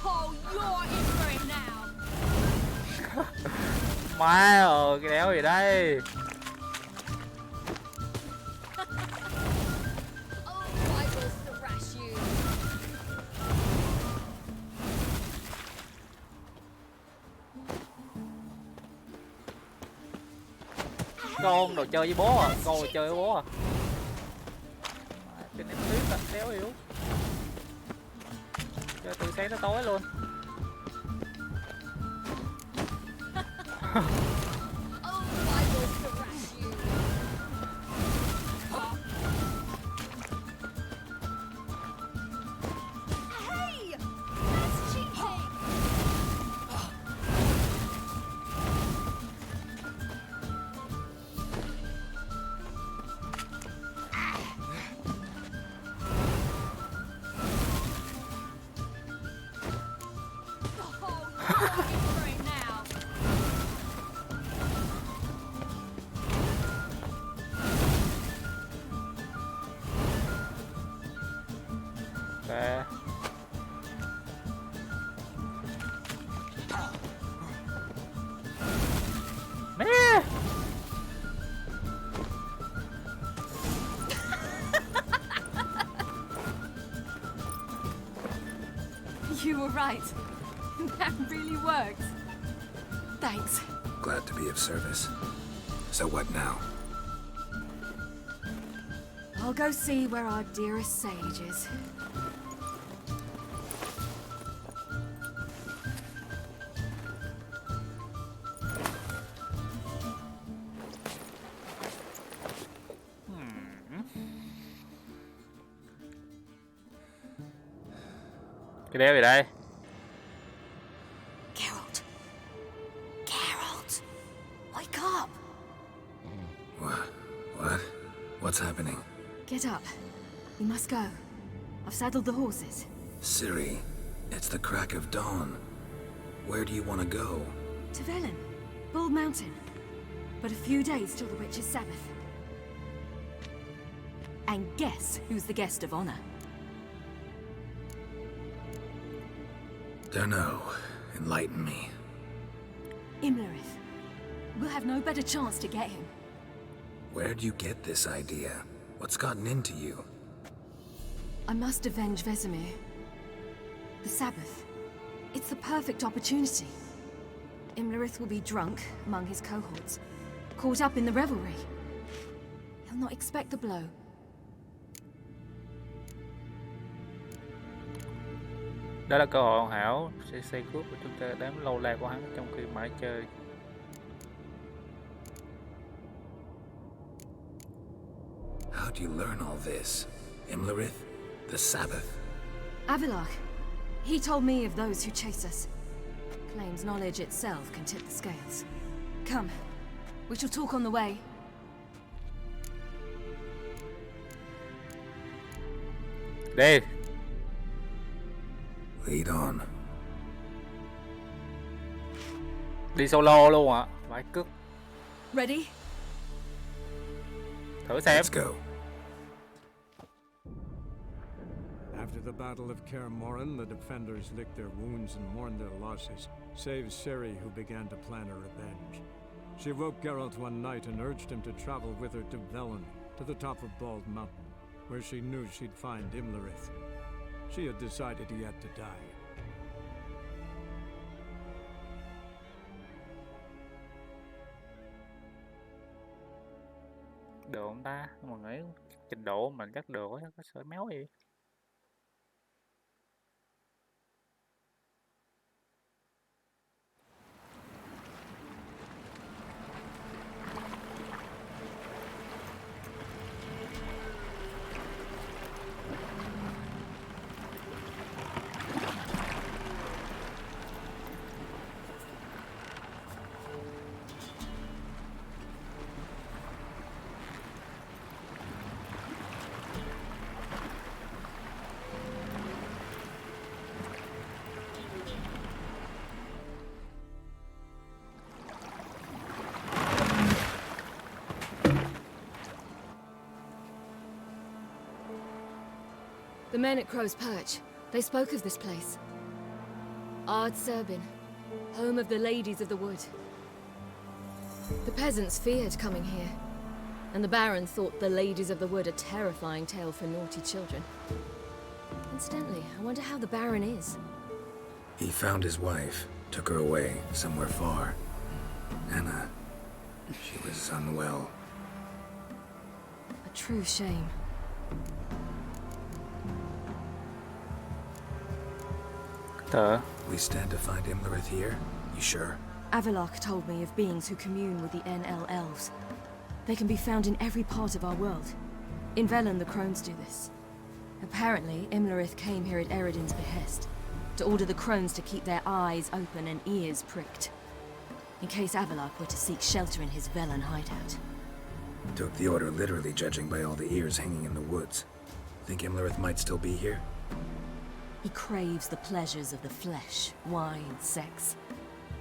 Oh, you're in for it now. Má ơi, cái đéo gì đây. Oh, I will thrash you. Con đồ chơi với bố à, con đồ chơi với bố à. Cái ném tuyết à, đéo hiểu. Chơi từ sáng tới tối luôn. Oh, I will thrash you. Hey! That's cheating! Kệ. Mẹ. You were right. That really worked. Thanks. Glad to be of service. So what now? I'll go see where our dearest sage is. Cái đéo gì đây? Geralt. Geralt. Wake up. What? What's happening? Get up. We must go. I've saddled the horses. Ciri, it's the crack of dawn. Where do you want to go? To Velen. Bald Mountain. But a few days till the Witch's Sabbath. And guess who's the guest of honor? Dunno. Enlighten me. Imlerith. We'll have no better chance to get him. Where'd you get this idea? What's gotten into you? I must avenge Vesemir. The Sabbath. It's the perfect opportunity. Imlerith will be drunk among his cohorts, caught up in the revelry. He'll not expect the blow. Đó là cơ hội hoàn hảo sẽ xây cướp của chúng ta đám lâu la của hắn trong khi mãi chơi. How do you learn all this? Imlerith? The Sabbath? Avilark. He told me of those who chase us. Claims knowledge itself can tip the scales. Come. We shall talk on the way. Đi. Lead on. Đi solo luôn ạ. Phải cướp. Ready? Thử xem. Let's go. After the Battle of Kaer Morhen, the defenders licked their wounds and mourned their losses. save Ciri, who began to plan her revenge. She woke Geralt one night and urged him to travel with her to Velen, to the top of Bald Mountain, where she knew she'd find Imlerith. She had decided he had to die. Được không ta? Mình nghĩ trình độ mình chắc được á, có sợ méo gì. The men at Crow's Perch, they spoke of this place. Ard Serbin, home of the Ladies of the Wood. The peasants feared coming here, and the Baron thought the Ladies of the Wood a terrifying tale for naughty children. Incidentally, I wonder how the Baron is. He found his wife, took her away, somewhere far. Anna, she was unwell. A true shame. We stand to find Imlerith here? You sure? Avalok told me of beings who commune with the NL elves. They can be found in every part of our world. In Velen, the Crones do this. Apparently, Imlerith came here at Eredin's behest, to order the Crones to keep their eyes open and ears pricked, in case Avalok were to seek shelter in his Velen hideout. Took the order literally, judging by all the ears hanging in the woods. Think Imlerith might still be here? He craves the pleasures of the flesh, wine, sex.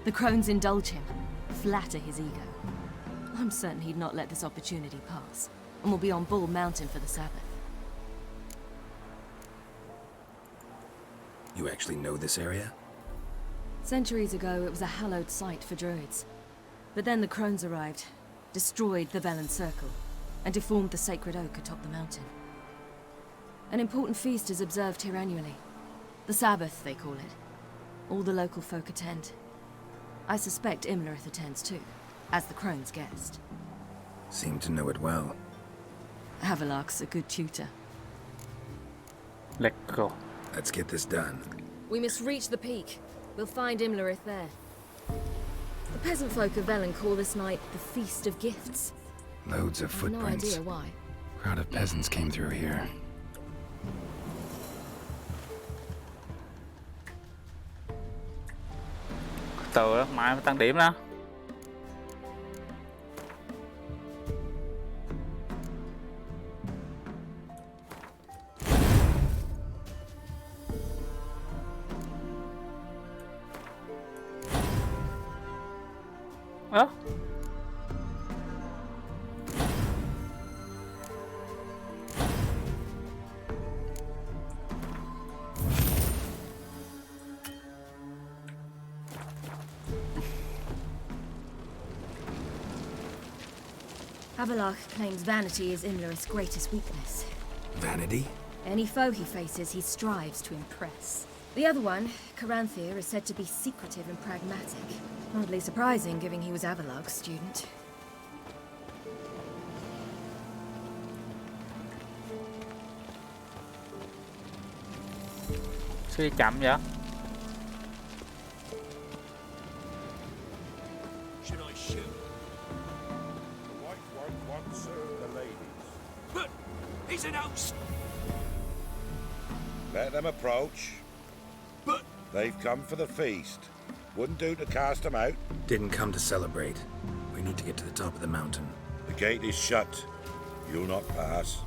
The Crones indulge him, flatter his ego. I'm certain he'd not let this opportunity pass, and will be on Bull Mountain for the Sabbath. You actually know this area? Centuries ago, it was a hallowed site for druids. But then the Crones arrived, destroyed the Velen Circle, and deformed the sacred oak atop the mountain. An important feast is observed here annually. The Sabbath, they call it. All the local folk attend. I suspect Imlerith attends too, as the Crone's guest. Seem to know it well. Avalok's a good tutor. Let's go. Let's get this done. We must reach the peak. We'll find Imlerith there. The peasant folk of Velen call this night the Feast of Gifts. Loads of footprints. No idea why. Crowd of peasants came through here. Từ đó, mai mới tăng điểm đó. Ơ? Avalok claims vanity is Imlerith's greatest weakness. Vanity? Any foe he faces, he strives to impress. The other one, Caranthir, is said to be secretive and pragmatic. Hardly surprising, given he was Avalok's student. Sao đi chậm vậy? Should I shoot? The white one wants the ladies. But he's an host. Let them approach. But they've come for the feast. Wouldn't do to cast them out. Didn't come to celebrate. We need to get to the top of the mountain. The gate is shut. You'll not pass.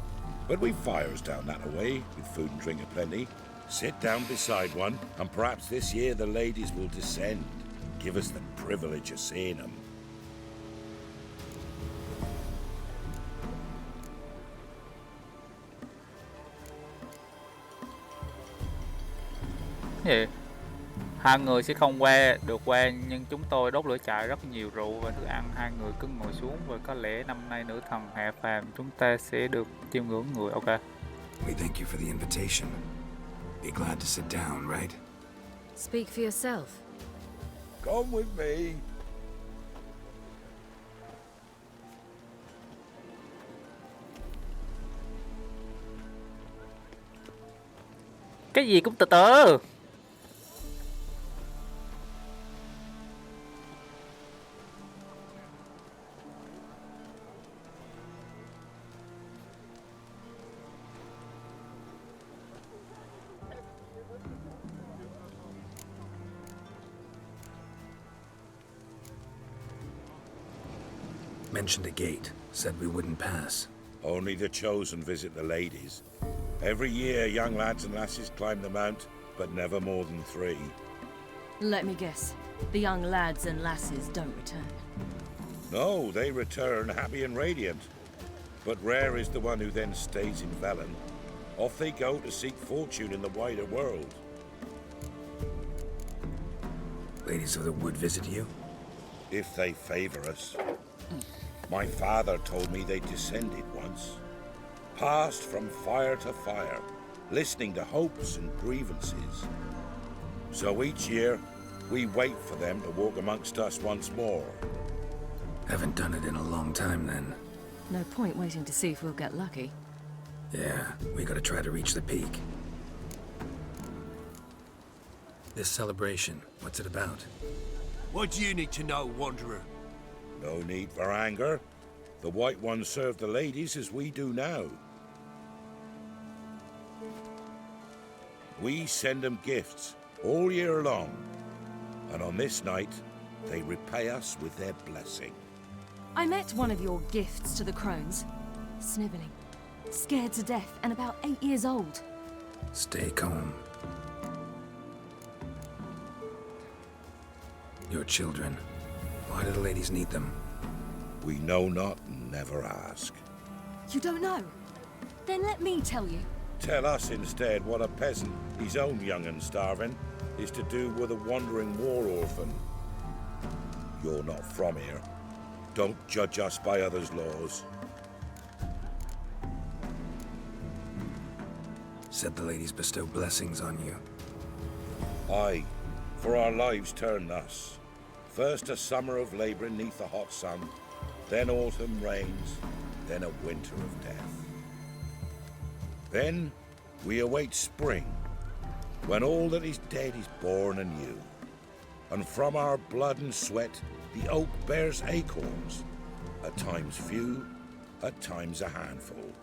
But we've fires down that way, with food and drink aplenty. Sit down beside one, and perhaps this year the ladies will descend. Give us the privilege of seeing them. Gì? Hai người sẽ không được qua, nhưng chúng tôi đốt lửa trại rất nhiều rượu và thức ăn. Hai người cứ ngồi xuống và có lẽ năm nay nữ thần hạ phàm chúng ta sẽ được chiêm ngưỡng người. Ok. We thank you for the invitation. Be glad to sit down, right? Speak for yourself. Come with me. Cái gì cũng từ từ. Mentioned a gate. Said we wouldn't pass. Only the chosen visit the ladies. Every year, young lads and lasses climb the mount, but never more than 3. Let me guess. The young lads and lasses don't return. No, they return happy and radiant. But rare is the one who then stays in Velen. Off they go to seek fortune in the wider world. Ladies of the Wood visit you? If they favor us. My father told me they descended once. Passed from fire to fire, listening to hopes and grievances. So each year, we wait for them to walk amongst us once more. Haven't done it in a long time then. No point waiting to see if we'll get lucky. Yeah, we gotta try to reach the peak. This celebration, what's it about? What do you need to know, Wanderer? No need for anger. The White Ones serve the ladies as we do now. We send them gifts all year long. And on this night, they repay us with their blessing. I met one of your gifts to the crones. Sniveling. Scared to death and about 8 years old. Stay calm. Your children. Why do the ladies need them? We know not and never ask. You don't know? Then let me tell you. Tell us instead what a peasant, his own young and starving, is to do with a wandering war orphan. You're not from here. Don't judge us by others' laws. Said the ladies bestow blessings on you. Aye, for our lives turn thus. First a summer of labouring neath the hot sun, then autumn rains, then a winter of death. Then we await spring, when all that is dead is born anew. And from our blood and sweat the oak bears acorns, at times few, at times a handful.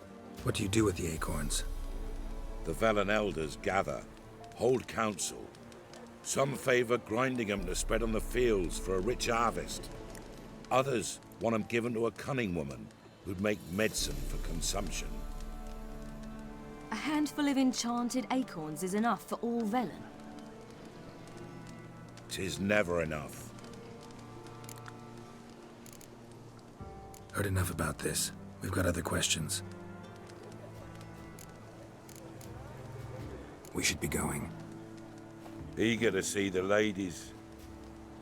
What do you do with the acorns? The Velen elders gather, hold council. Some favour grinding them to spread on the fields for a rich harvest. Others want them given to a cunning woman who'd make medicine for consumption. A handful of enchanted acorns is enough for all Velen. 'Tis never enough. Heard enough about this. We've got other questions. We should be going. Eager to see the ladies.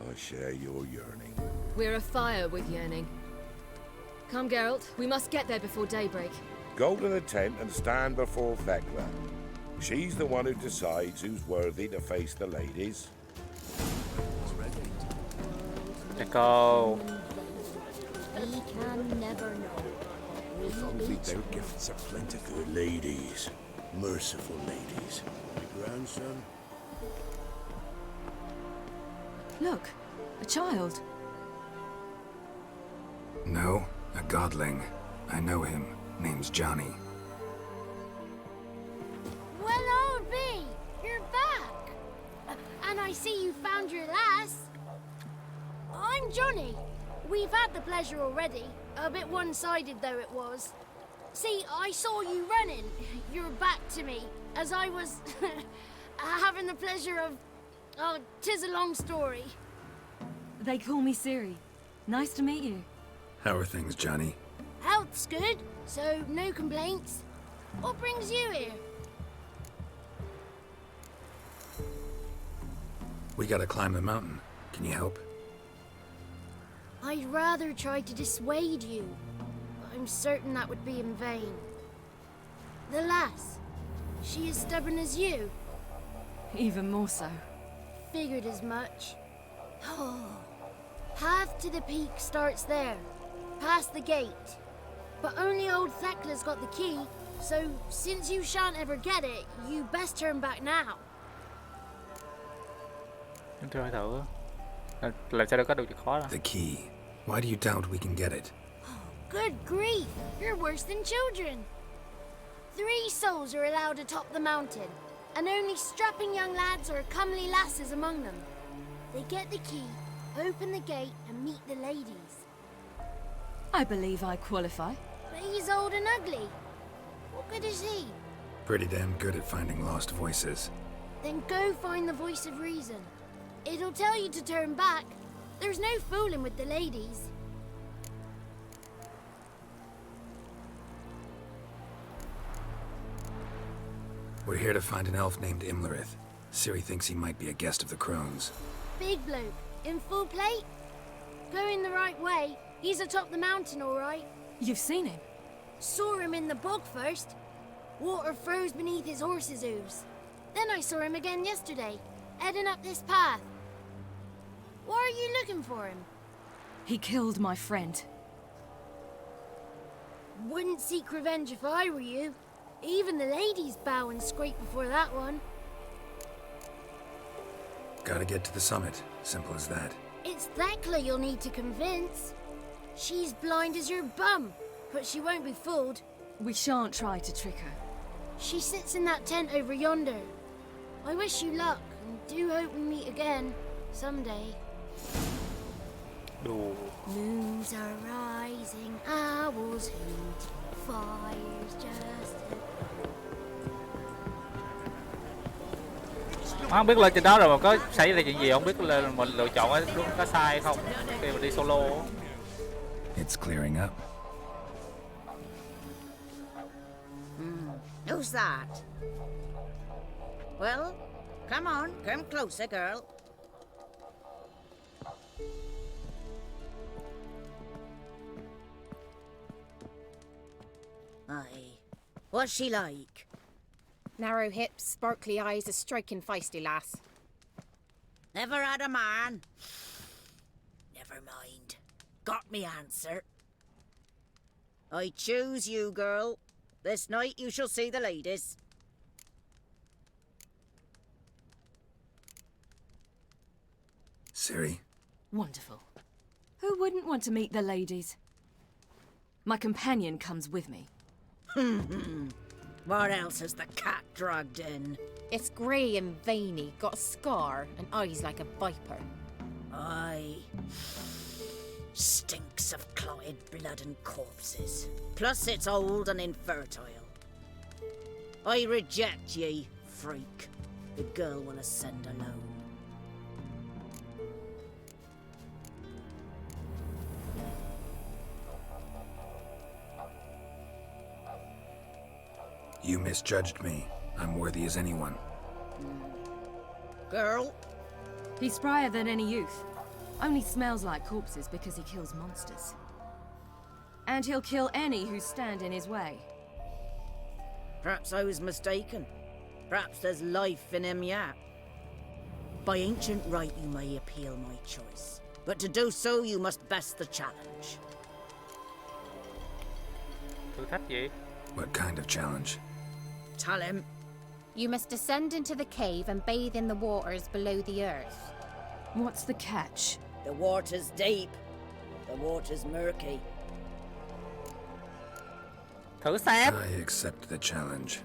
I share your yearning. We're afire with yearning. Come, Geralt. We must get there before daybreak. Go to the tent and stand before Thekla. She's the one who decides who's worthy to face the ladies. Let's go. We can never know. If only their gifts are plentiful. Good ladies. Merciful ladies. My grandson? Look, a child. No, a godling. I know him. Name's Johnny. Well, old B, you're back. And I see you found your lass. I'm Johnny. We've had the pleasure already. A bit one-sided though it was. See, I saw you running. Your back to me. As I was having the pleasure of... Oh, 'tis a long story. They call me Ciri. Nice to meet you. How are things, Johnny? Health's good, so no complaints. What brings you here? We gotta climb the mountain. Can you help? I'd rather try to dissuade you, but I'm certain that would be in vain. The lass, she as stubborn as you? Even more so. Figured as much. Path to the peak starts there, past the gate. But only old Thekla's got the key, so since you shan't ever get it, you best turn back now. Thôi thử. Làm sao để có được chìa khóa đâu. The key. Why do you doubt we can get it? Good grief, you're worse than children. 3 souls are allowed atop the mountain, and only strapping young lads or comely lasses among them. They get the key, open the gate, and meet the ladies. I believe I qualify. But he's old and ugly. What good is he? Pretty damn good at finding lost voices. Then go find the voice of reason. It'll tell you to turn back. There's no fooling with the ladies. We're here to find an elf named Imlerith. Ciri thinks he might be a guest of the Crones. Big bloke, in full plate? Going the right way. He's atop the mountain, all right. You've seen him? Saw him in the bog first. Water froze beneath his horse's hooves. Then I saw him again yesterday, heading up this path. Why are you looking for him? He killed my friend. Wouldn't seek revenge if I were you. Even the ladies bow and scrape before that one. Gotta get to the summit. Simple as that. It's Thekla you'll need to convince. She's blind as your bum, but she won't be fooled. We shan't try to trick her. She sits in that tent over yonder. I wish you luck, and do hope we meet again, someday. Đồ. Moons are rising, owls hoot, fire's just... Không biết lên trên đó rồi mà có xảy ra chuyện gì không biết là mình lựa chọn đúng có sai không khi mà đi solo. It's clearing up. Who's that? Well, come on, come closer, girl. Aye. What's she like? Narrow hips, sparkly eyes, a striking feisty lass. Never had a man. Never mind. Got me answer. I choose you, girl. This night you shall see the ladies. Ciri? Wonderful. Who wouldn't want to meet the ladies? My companion comes with me. What else has the cat dragged in? It's grey and veiny, got a scar, and eyes like a viper. Aye. Stinks of clotted blood and corpses. Plus it's old and infertile. I reject ye, freak. The girl will ascend alone. You misjudged me. I'm worthy as anyone. Girl? He's sprier than any youth. Only smells like corpses because he kills monsters. And he'll kill any who stand in his way. Perhaps I was mistaken. Perhaps there's life in him yet. By ancient right you may appeal my choice. But to do so you must best the challenge. Thử thách gì? What kind of challenge? Tell him. You must descend into the cave and bathe in the waters below the earth. What's the catch? The water's deep. The water's murky. Thử xem. I accept the challenge.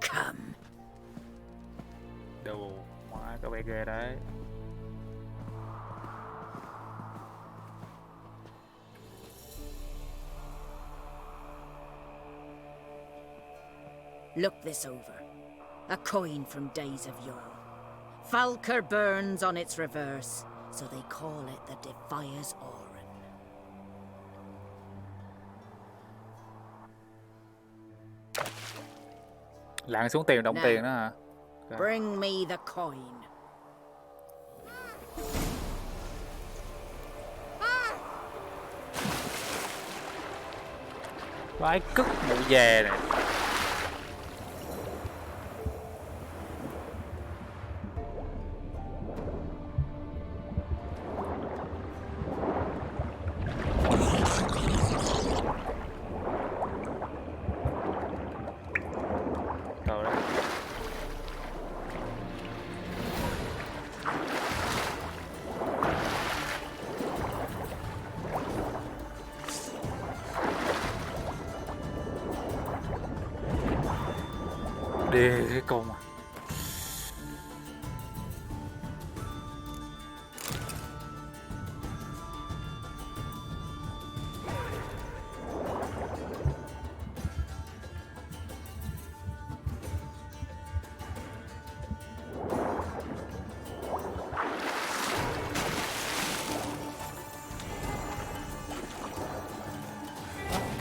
Come. Đồ, má có vẻ ghê đấy. Look this over. A coin from days of yore. Falker burns on its reverse, so they call it the Defiers Oran. Lặn xuống tiền đồng tiền đó hả? Bring me the coin. Vãi cứt mụ về này. Rồi đó. Đi cái con mà.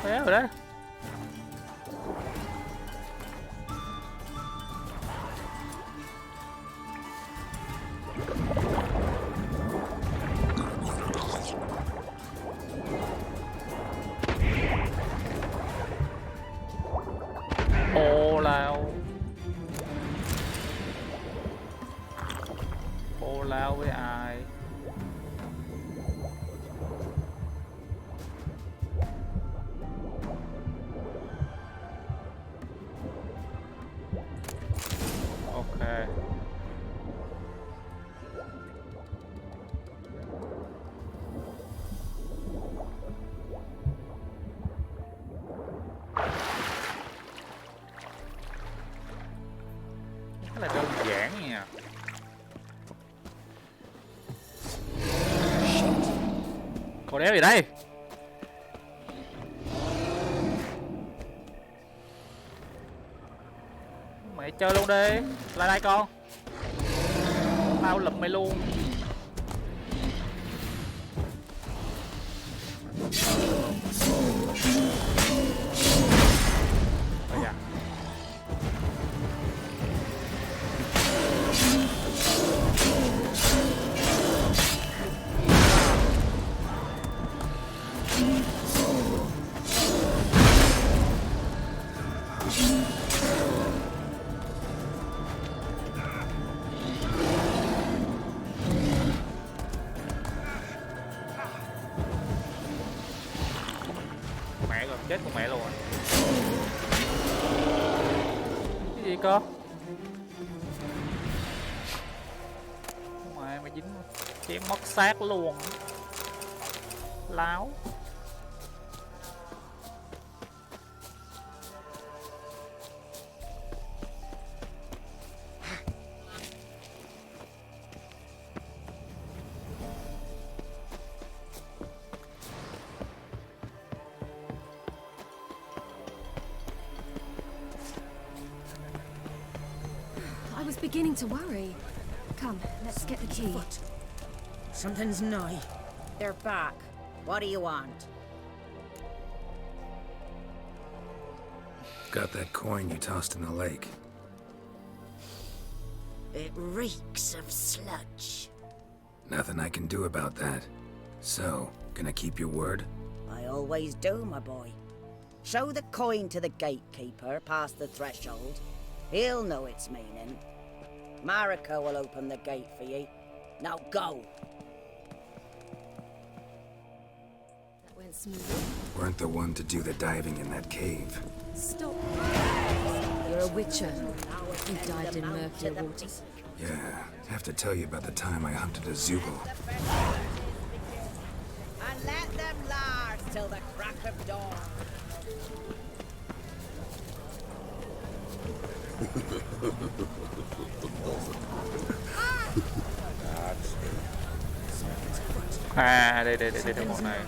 Thế rồi đấy. Ô lao. Ô lao với ai? Ok. Rất là đơn giản nha. Cô đéo gì đây? Mày chơi luôn đi. Lại đây con. Tao lụm mày luôn. Ôi da. Mẹ rồi, chết con mẹ luôn rồi. Cái gì cơ? Mày dính chém mất xác luôn. Láo. I was beginning to worry. Come, let's get the key. Something's nigh. They're back. What do you want? Got that coin you tossed in the lake. It reeks of sludge. Nothing I can do about that. So, gonna keep your word? I always do, my boy. Show the coin to the gatekeeper past the threshold. He'll know its meaning. Mariko will open the gate for you. Now go! That went smoothly. Weren't the one to do the diving in that cave. Stop. You're a witcher. You dived in murkier waters. Yeah, have to tell you about the time I hunted a Zubul. And let them last till the crack of dawn. À, đây một này.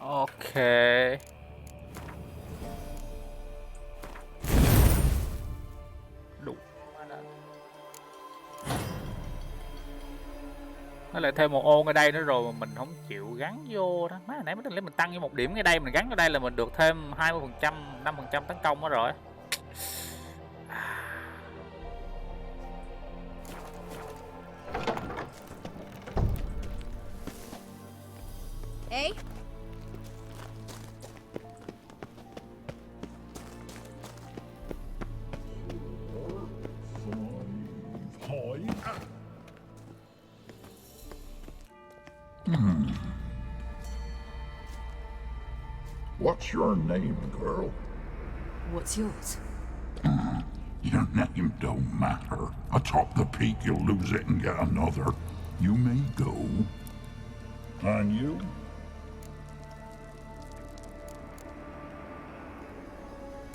Ok. Nó lại thêm một ô ngay đây nữa rồi mà mình không chịu gắn vô đó. Má nãy mình tăng như một điểm ngay đây, mình gắn ở đây là mình được thêm 20%, 5% tấn công đó rồi. Ê, What's your name, girl? What's yours? Your name don't matter. Atop the peak, you'll lose it and get another. You may go. And you?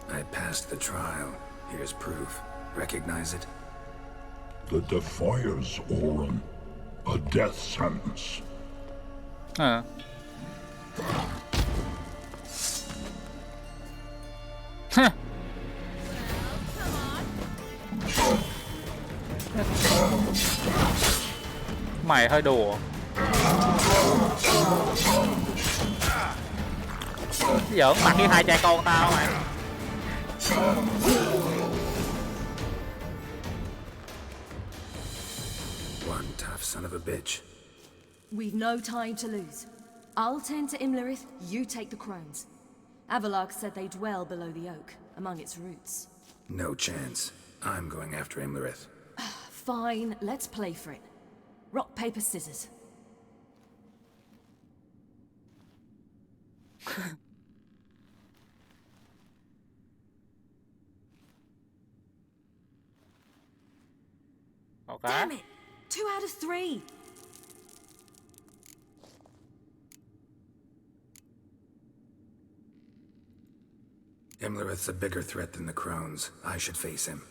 I passed the trial. Here's proof. Recognize it? The Defiers, Orin. A death sentence. Huh. Huh. Mày hơi đùa. Giỡn mặt với hai cha con tao mày. One tough son of a bitch. We've no time to lose. I'll tend to Imlerith, you take the crones. Avalark said they dwell below the oak, among its roots. No chance. I'm going after Imlerith. Fine, let's play for it. Rock, paper, scissors. Okay. Damn it! 2 out of 3! Imlerith's a bigger threat than the Crones. I should face him.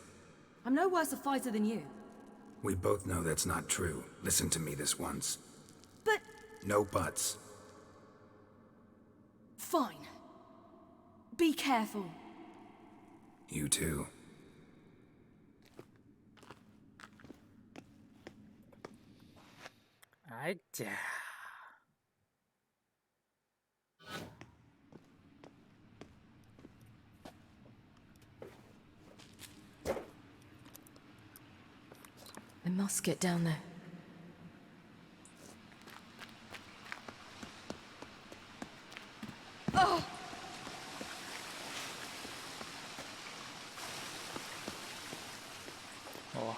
I'm no worse a fighter than you. We both know that's not true. Listen to me this once. But... No buts. Fine. Be careful. You too. Ái chà. I must get down there. Oh! Ủa.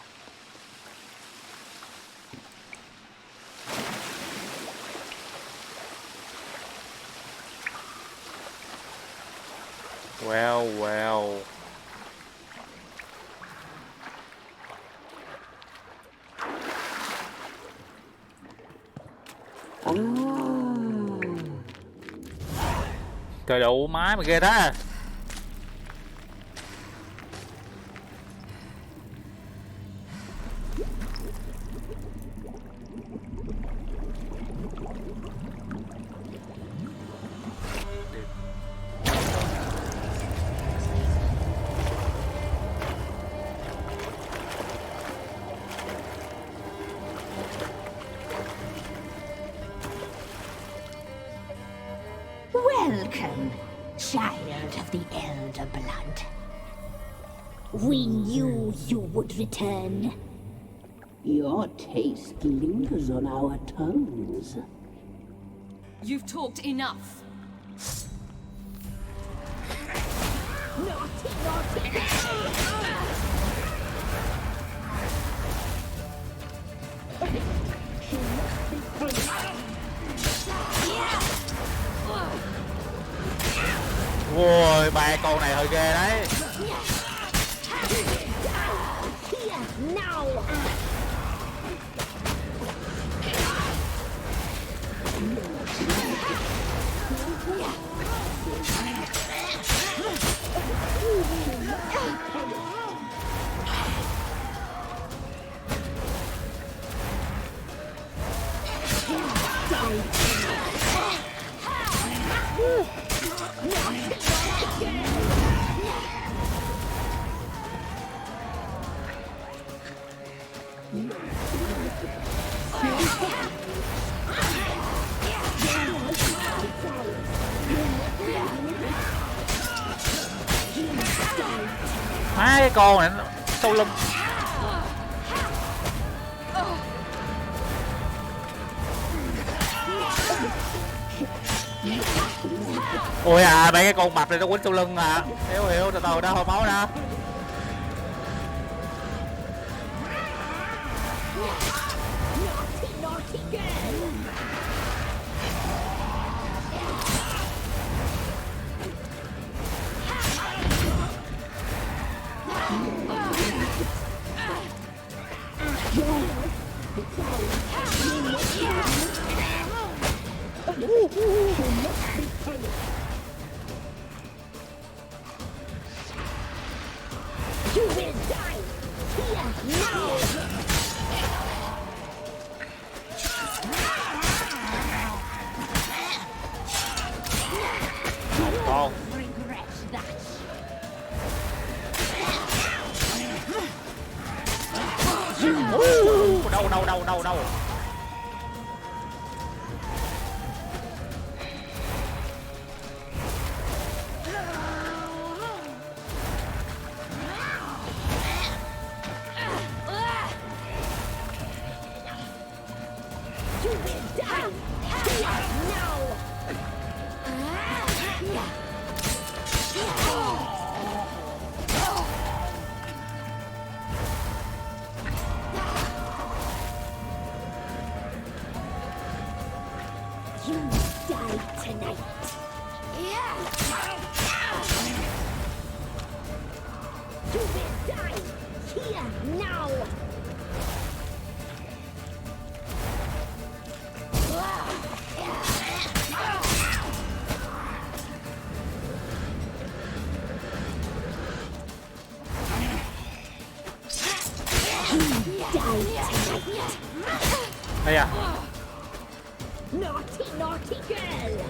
Well. Trời đủ má mà ghê đó. Welcome, child of the Elder Blood. We knew you would return. Your taste lingers on our tongues. You've talked enough. Ôi, ba con này hơi ghê đấy. Hai cái con này nó sau lưng. Ôi à, mấy cái con mập này nó quýnh sau lưng à. Hiểu từ từ đó, hồi máu nè. Con. Đâu. Đây à. Naughty girl.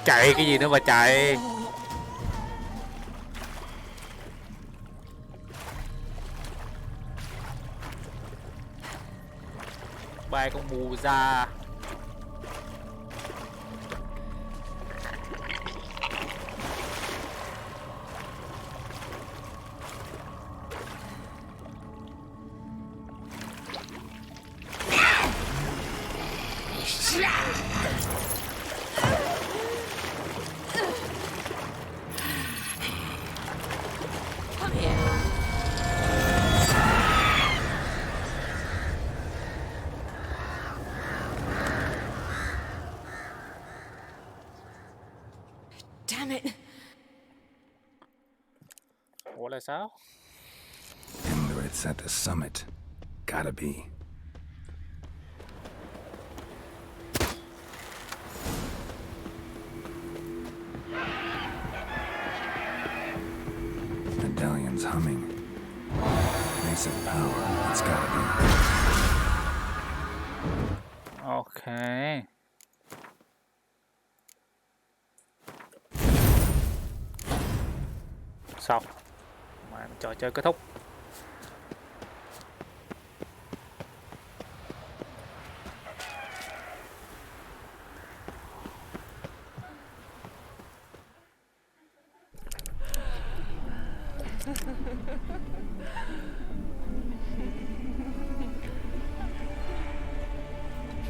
Chạy cái gì nữa mà chạy. Bài con mù ra. Damn it. Ủa là sao? Imlerith's at the summit. Gotta be. Medallion's humming. Massive power. It's gotta be. Ok. Xong. Mà trò chơi kết thúc.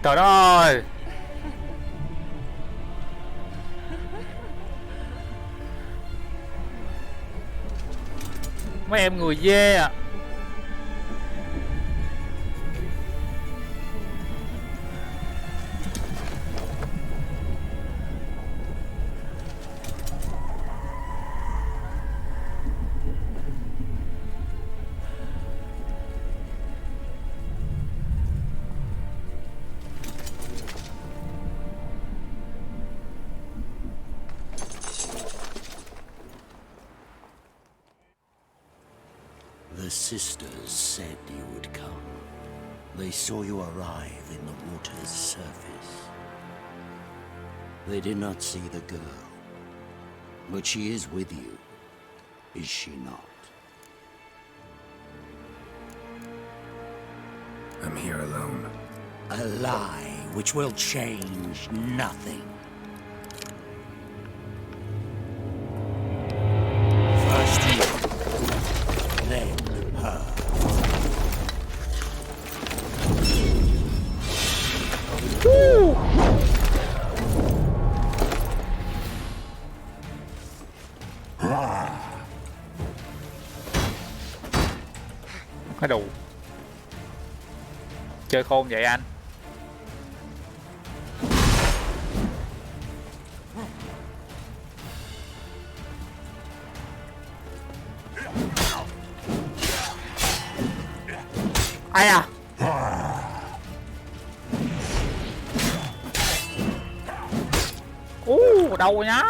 Trời đất ơi. Mấy em người dê à. The sisters said you would come. They saw you arrive in the water's surface. They did not see the girl. But she is with you, is she not? I'm here alone. A lie which will change nothing. First you, then her. Woo! Cái đồ chơi khôn vậy anh. Ai à? Đâu nhá.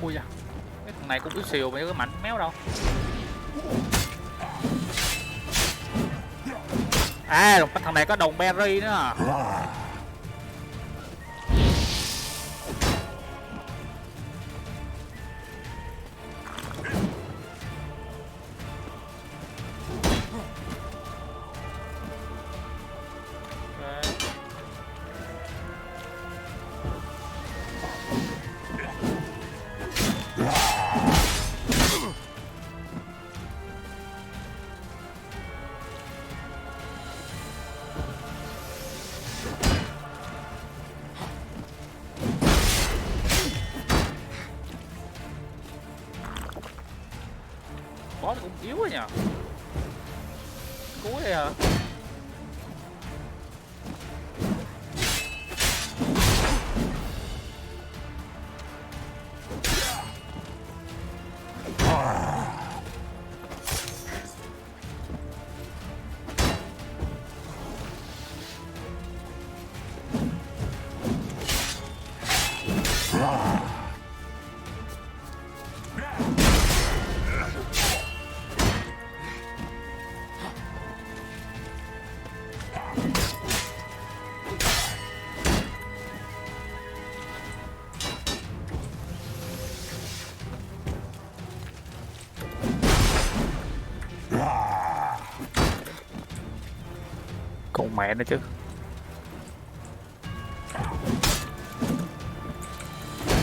Ui da, cái thằng này cũng yếu xìu mà cái mạnh méo đâu. À, cái thằng này có đồng berry nữa. Boss cũng yếu rồi nhờ. Cuối đây hả? Con mẹ nó chứ.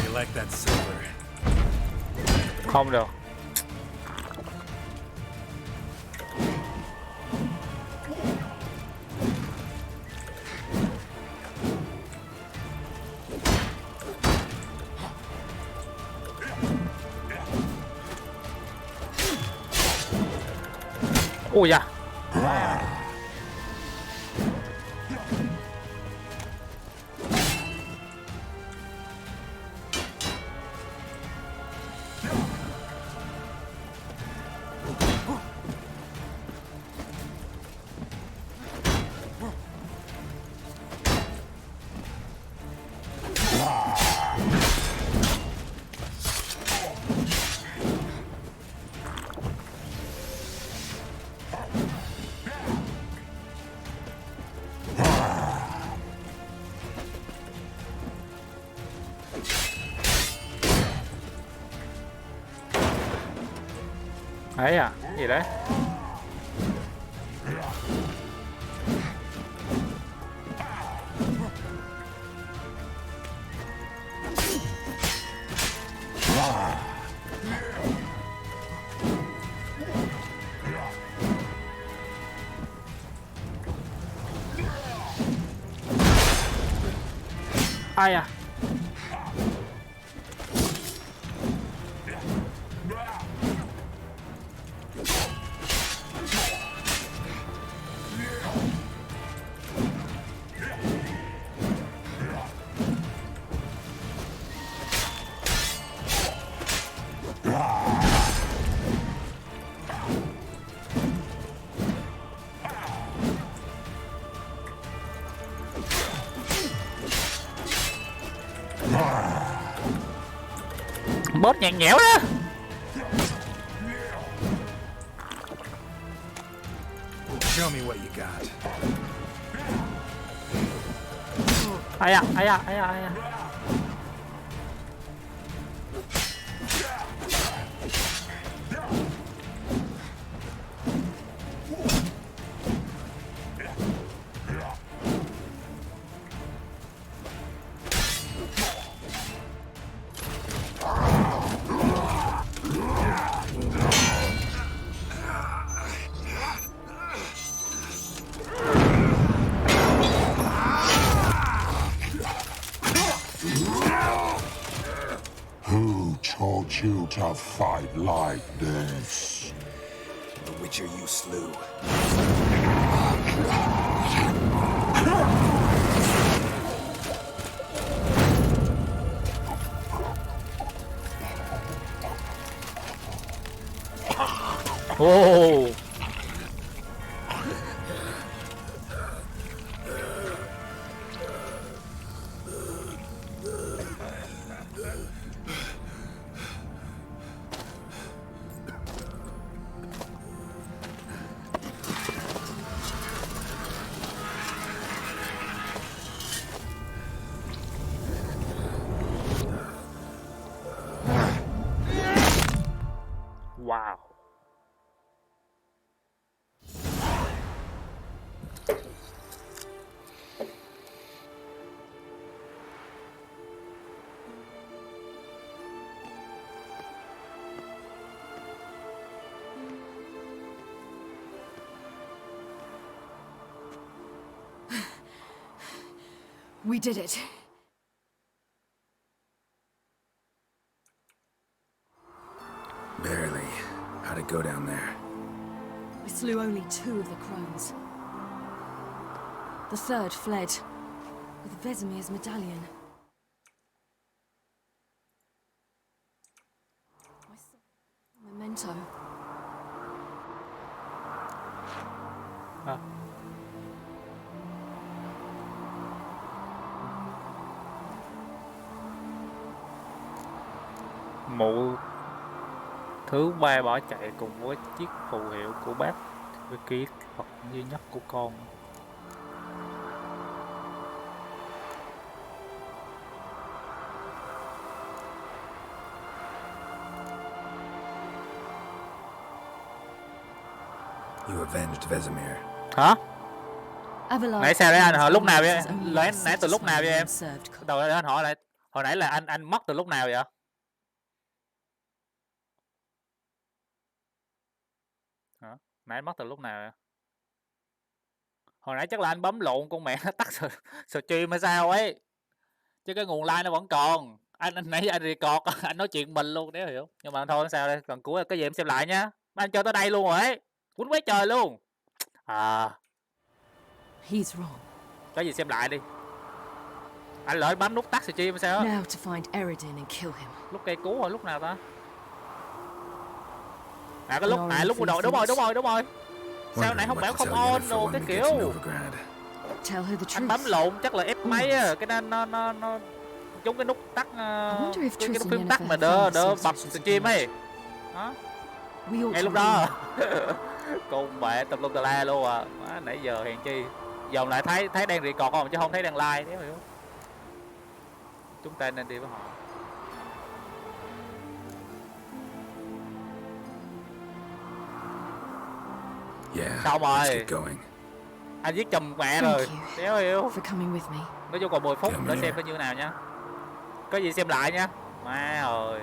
You like that silver? Không được. Ui da. Ấy à, cái gì đấy? Ai à? Bớt nhàn nhẽo đó. Show me what you got. Ai à, ai à, ai à, ai à. Who taught you to fight like this? The Witcher you slew. Oh. Wow. We did it. Barely. How'd it go down there? We slew only 2 of the crones. The third fled with Vesemir's medallion. Memento. Mụ thứ 3 bỏ chạy cùng với chiếc phù hiệu của bác với ký vật duy nhất của con. You avenged Vesemir. Hả? Avalar Nãy sao đấy anh? Hồi lúc nào vậy? is only Nãy từ lúc nào vậy em? served. Đầu anh hỏi lại. Hồi nãy là anh mất từ lúc nào vậy? Hả? Nãy mất từ lúc nào vậy? Hồi nãy chắc là anh bấm lộn con mẹ tắt stream hay sao ấy. Chứ cái nguồn like nó vẫn còn. Anh nãy anh record anh nói chuyện mình luôn đéo hiểu. Nhưng mà thôi sao đây? Còn cuối cái gì em xem lại nhá. Anh cho tới đây luôn rồi ấy. Quýnh quá trời luôn. À. He's wrong. Có gì xem lại đi. Anh lỡ bấm nút tắt stream hay sao? Now to find Eredin and kill him. Lúc cây cứu rồi lúc nào ta? À cái lúc lúc mua đồ đúng rồi. Sao nãy không bảo không on đồ cái kiểu. Tell her the truth. Anh bấm lộn chắc là F mấy á, cái nên nó giống cái nút tắt cái nút phím tắt mà đỡ bật stream ấy. Đó. Ngay lúc đó. Con mẹ tùm lum tà la luôn à. Má, nãy giờ hèn chi. Dòng lại thấy đang record không chứ không thấy đang like đấy hiểu. Chúng ta nên đi với họ. Yeah, xong let's rồi. get going. Anh giết chùm mẹ rồi. Đéo hiểu. For coming with me. Nói chung còn 10 phút để xem có như nào nha. Có gì xem lại nha. Má ơi.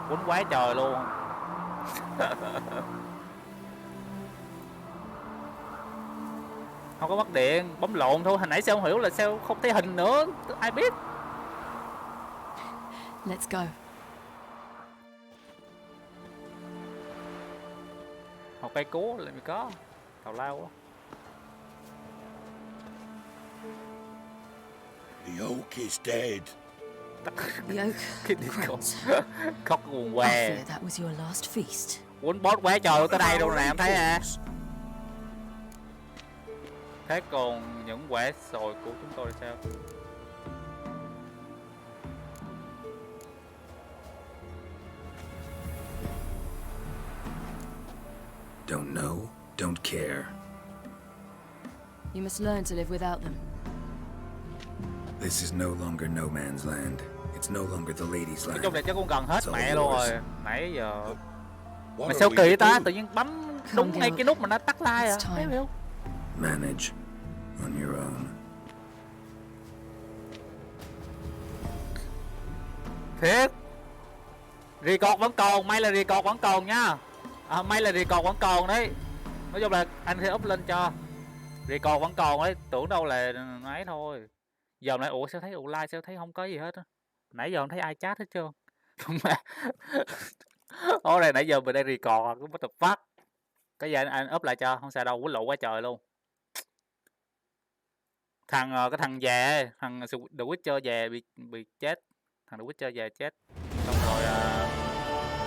Quýnh quá trời luôn. Không có mất điện, bấm lộn thôi. Hồi nãy sao không hiểu là sao không thấy hình nữa. Ai biết. Let's go. Học cây cú làm gì có. Tào lao quá. The oak is dead. The oak. Cái đi khóc buồn I què. fear that was your last feast. Quýnh boss quá trời luôn tới đây luôn nè em thấy hả? Thế còn những quả sồi của chúng tôi là sao? You must learn to live without them. This is no longer no man's land. It's no longer the lady's Nói land. chung là chắc cũng gần hết It's all mẹ luôn yours. rồi. Nãy giờ What mà are sao we kỳ to ta, do? tự nhiên bấm đúng ngay cái nút mà nó tắt like à. It's time. Thấy không? Manage on your own. Thiệt. Record vẫn còn, may là record vẫn còn nha. May là record vẫn còn đấy. Nói chung là anh sẽ up lên cho. Record vẫn còn đấy, tưởng đâu là ấy thôi. Giờ này ủa sao thấy like sao thấy không có gì hết á. Nãy giờ không thấy ai chat hết trơn. Đúng mà. Ô này nãy giờ mình đang record cũng what the fuck. Cái giờ anh up lại cho, không sao đâu, quýnh lụ quá trời luôn. Cái thằng già, thằng The Witcher già bị chết. Thằng The Witcher già chết. Xong rồi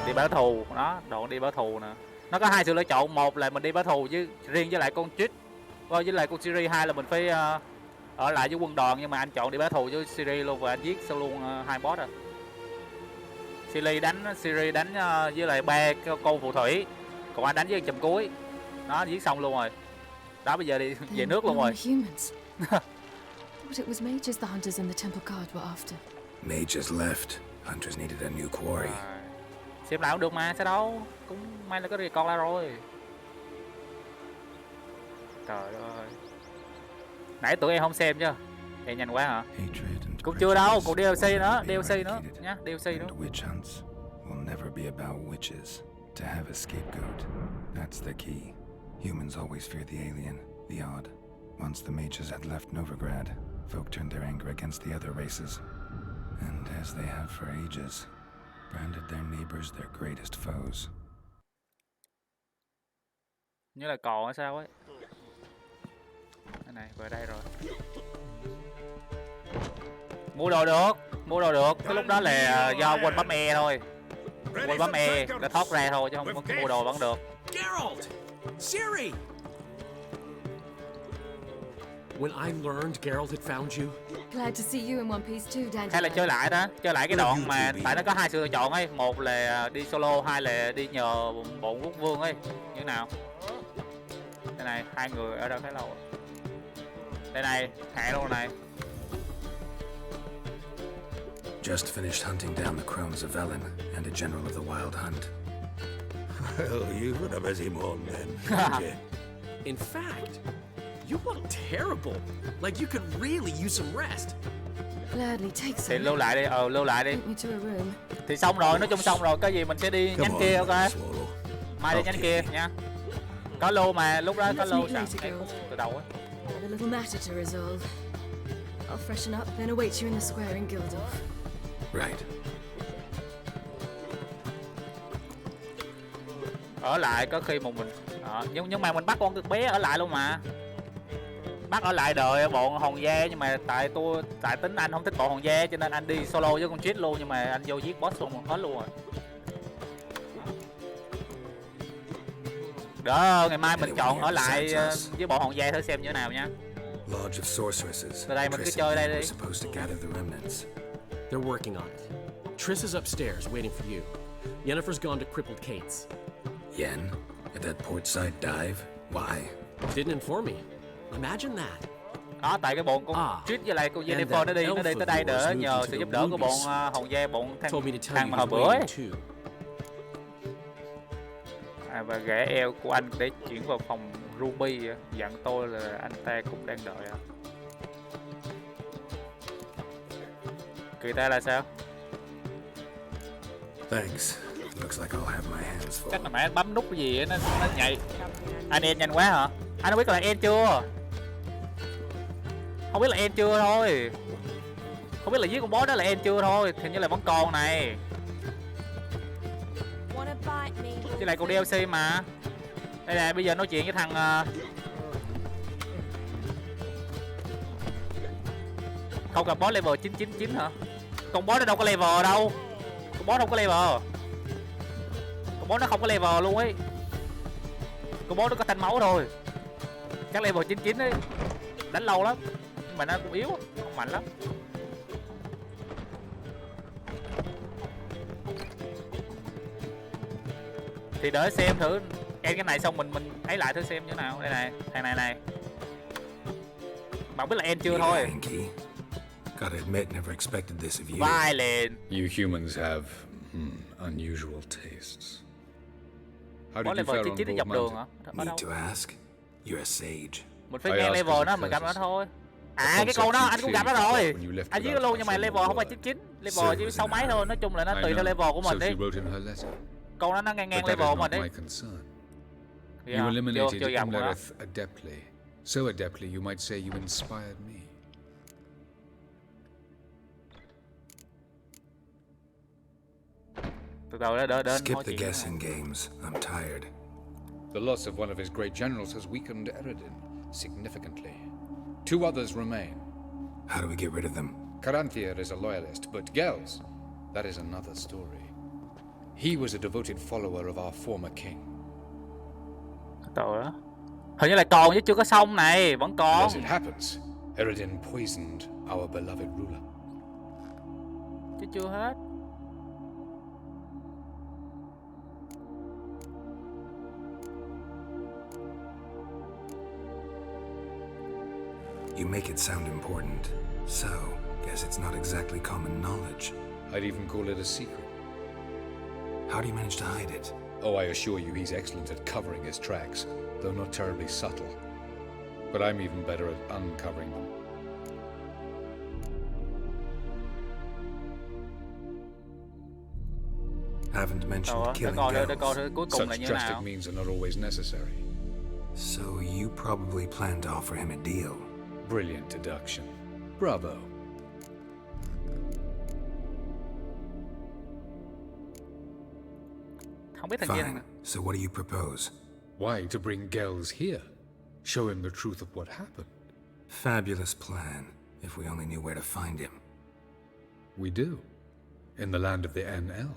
đi báo thù, đó, đoạn đi báo thù nè. Nó có hai sự lựa chọn, một là mình đi báo thù với riêng với lại con Triss, với lại con Ciri, hai là mình phải ở lại với quân đoàn, nhưng mà anh chọn đi báo thù với Ciri luôn và anh giết xong luôn hai boss rồi. Ciri đánh với lại ba cô phù thủy, còn anh đánh với chùm cuối. Đó, giết xong luôn rồi. Đó, bây giờ đi về nước luôn rồi. Humans. But it was mages the hunters and the temple guard were after. Mages left. Hunters needed a new quarry. Xem lại cũng được mà, sao đâu. Cũng may là có record lại rồi. Trời ơi. Nãy tụi em không xem chứ. Em nhanh quá hả? Cũng chưa đâu, còn DLC nữa nha, DLC nữa. Witch hunts will never be about witches. To have a scapegoat, that's the key. Humans always fear the alien, the odd. Once the mages had left Novigrad, folk turned their anger against the other races. And as they have for ages, branded their neighbors their greatest foes. Như là còn hay sao ấy. Cái này về đây rồi. Mua đồ được. Cái lúc đó là do quên bấm E thôi. Quên bấm E, nó thoát ra thôi chứ không có mua đồ vẫn được. Geralt! Ciri! When I learned Geralt had found you, Glad to see you in one piece too, Dandelion. Hay là chơi lại đó, chơi lại cái đoạn mà tại nó có hai sự lựa chọn ấy, một là đi solo, hai là đi nhờ bọn quốc vương ấy, như nào? Đây này, hai người ở đâu khá lâu. Đây này, hạ luôn này. Just finished hunting down the crones of Velen and a general of the Wild Hunt. Well, you've had a busy morning then, haven't you? in fact, you look terrible. Like you could really use some rest. Gladly take Thì some. lưu lại đi, lưu lại đi. Take me to a room. Thì xong rồi, nói chung xong rồi, cái gì mình sẽ đi nhánh kia, ok? Mai đi nhánh kia nha. Có lô mà, lúc đó có lô sẵn từ đầu ấy. Have a little matter to resolve. I'll freshen up, then await you in the square in Gildorf. Right. Ở lại có khi một mình nhưng mà mình bắt con bé ở lại luôn mà. Bắt ở lại đợi bọn hòn da, nhưng mà tại tính anh không thích bọn hòn da cho nên anh đi solo với con Triss luôn, nhưng mà anh vô giết boss luôn hết luôn rồi. Đó, ngày mai mình chọn ở lại với bọn hòn da thử xem như thế nào nha. Lodge of Sorceresses. Từ đây mình cứ Triss chơi and đây Yen đi. were supposed to gather the remnants. They're working on it. Triss is upstairs waiting for you. Yennefer's gone to crippled Kate's. Yen? At that portside dive? Why? Didn't inform me. Imagine that. Đó, tại cái bọn con Triss với lại con Yennefer nó đi tới đây để nhờ sự giúp đỡ của bọn hòn da, bọn thằng mà hồi bữa ấy. Và ghẻ eo của anh để chuyển vào phòng Ruby, dặn tôi là anh ta cũng đang đợi. Kỳ ta là sao? Thanks. Looks like I'll have my hands full. Chắc là mẹ bấm nút cái gì ấy, nó nhảy. Anh end nhanh quá hả? Anh không biết là end chưa? Không biết là end chưa thôi. Không biết là giết con boss đó là end chưa thôi. Thì như là vẫn còn này. Với lại con DLC mà. Đây nè, bây giờ nói chuyện với thằng không gặp boss level 999 hả? Con boss nó đâu có level đâu. Con boss không có level. Con boss nó không có level luôn ấy. Con boss nó có thanh máu thôi. Chắc level 99 ấy. Đánh lâu lắm. Nhưng mà nó cũng yếu, không mạnh lắm. Thì đợi xem thử em cái này xong mình ấy lại thử xem như thế nào. Đây này, thằng này này. Mà không biết là end chưa thôi. Yankee. Gotta admit, never expected this of you. Violent. You humans have unusual tastes. How Có did you level fare on 99 board dọc đường Mountain? hả? Ở đâu? Need to ask? You're a sage. Mình phải I nghe asked level as a đó mình gặp nó courtesy. thôi. The À cái con đó concept anh cũng you gặp nó clearly rồi. forgot when you left Anh viết without luôn nhưng mà uttering level a không phải word. 99, level So chỉ was sáu an mấy thôi. Nói chung là nó I tùy theo know, level của mình so đi. she wrote in her letter. Con nó ngang But that level is của mình not đi. my concern. Yeah, You chưa eliminated gặp con đó. Imlerith adeptly. So adeptly, you might say you inspired me. Từ từ đỡ đỡ Skip nói the chuyện. guessing games. I'm tired. The loss of one of his great generals has weakened Eredin significantly. Two others remain. How do we get rid of them? Caranthir is a loyalist, but Gels, that is another story. He was a devoted follower of our former king. Từ từ đó. Hình như là còn chứ chưa có xong này, vẫn And còn. as it happens, Eredin poisoned our beloved ruler. Chứ chưa hết. You make it sound important. So, guess it's not exactly common knowledge. I'd even call it a secret. How do you manage to hide it? Oh, I assure you he's excellent at covering his tracks, though not terribly subtle. But I'm even better at uncovering them. Haven't mentioned Để killing coi thử, girls. cuối cùng là Such như drastic nào. means are not always necessary. So you probably plan to offer him a deal. Brilliant deduction. Bravo. Không biết thằng kia Fine. này. So what do you propose? Why, to bring Gels here? Show him the truth of what happened. Fabulous plan, if we only knew where to find him. We do. In the land of the NL.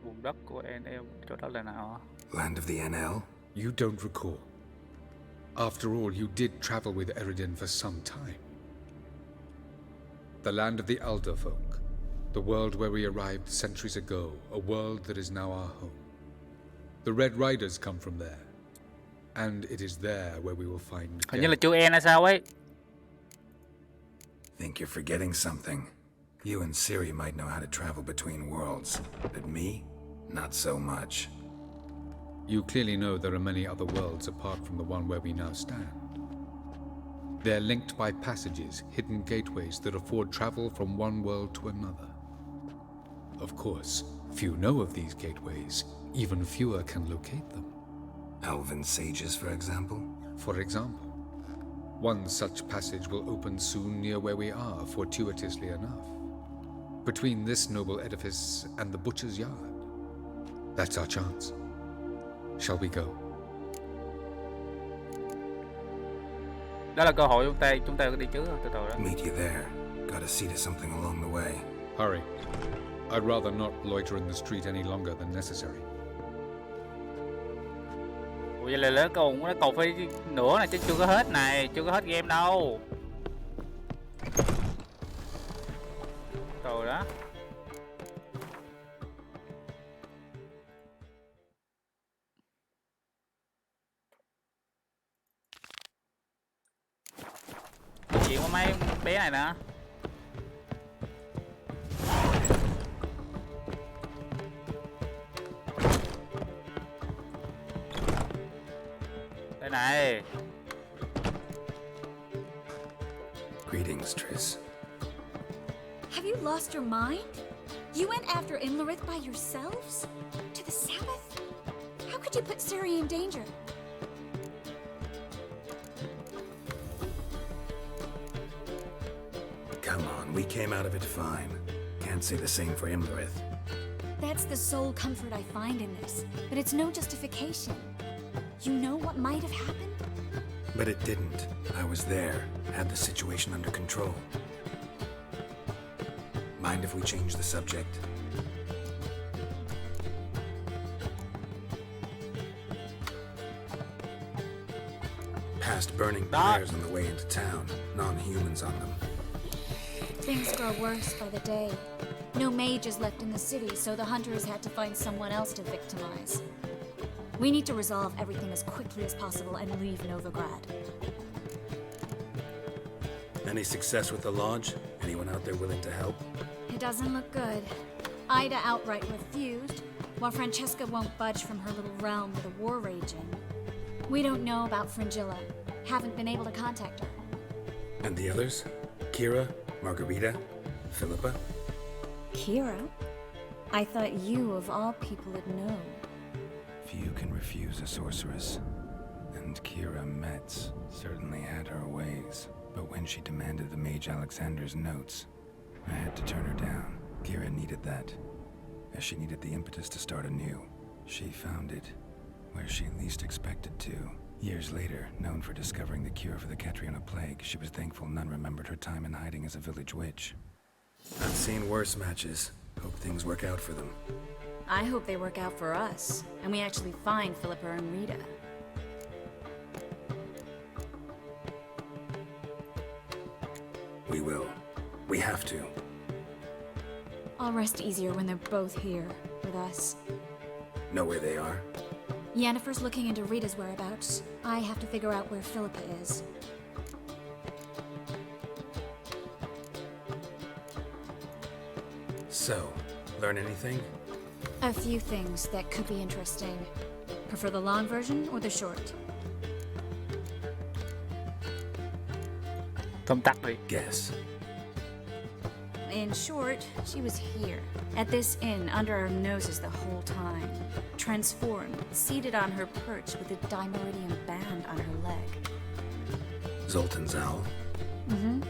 Vùng đất của NL chỗ đó là nào? Land of the NL? You don't recall. After all, you did travel with Eredin for some time. The land of the Elder folk. The world where we arrived centuries ago. A world that is now our home. The Red Riders come from there. And it is there where we will find Hình như là chú En hay sao ấy. Think you're forgetting something. You and Ciri might know how to travel between worlds, but me? Not so much. You clearly know there are many other worlds apart from the one where we now stand. They're linked by passages, hidden gateways that afford travel from one world to another. Of course, few know of these gateways. Even fewer can locate them. Elven sages, for example? For example. One such passage will open soon near where we are, fortuitously enough. Between this noble edifice and the butcher's yard. That's our chance. Shall we go? Đó là cơ hội chúng ta đi trước từ từ đó. Meet you there. Gotta see to something along the way. Hurry. I'd rather not loiter in the street any longer than necessary. Ủa vậy là nó còn phải nữa này chứ chưa có hết này, chưa có hết game đâu. Rồi đó. Chuyện của mấy bé này nữa. Đây này. Greetings, Triss. Have you lost your mind? You went after Imlerith by yourselves? To the Sabbath? How could you put Ciri in danger? Come on, we came out of it fine. Can't say the same for Imlerith. That's the sole comfort I find in this, but it's no justification. You know what might have happened? But it didn't. I was there, had the situation under control. Mind if we change the subject? Past burning pyres on the way into town, non-humans on them. Things grow worse by the day. No mages left in the city, so the hunters had to find someone else to victimize. We need to resolve everything as quickly as possible and leave Novigrad. Any success with the Lodge? Anyone out there willing to help? It doesn't look good. Ida outright refused, while Francesca won't budge from her little realm with a war raging. We don't know about Fringilla. Haven't been able to contact her. And the others? Kira? Margarita? Philippa? Kira? I thought you, of all people, would know. Few can refuse a sorceress. And Kira Metz certainly had her ways. But when she demanded the Mage Alexander's notes, I had to turn her down. Kira needed that, as she needed the impetus to start anew. She found it where she least expected to. Years later, known for discovering the cure for the Catriona plague, she was thankful none remembered her time in hiding as a village witch. I've seen worse matches. Hope things work out for them. I hope they work out for us, and we actually find Philippa and Rita. We will. We have to. I'll rest easier when they're both here, with us. Know where they are? Yennefer's looking into Rita's whereabouts. I have to figure out where Philippa is. So, learn anything? A few things that could be interesting. Prefer the long version or the short? Tóm tắt đi. Guess. In short, she was here, at this inn, under our noses the whole time. Transformed, seated on her perch with a dimeridian band on her leg. Zoltan's owl? Mm-hmm.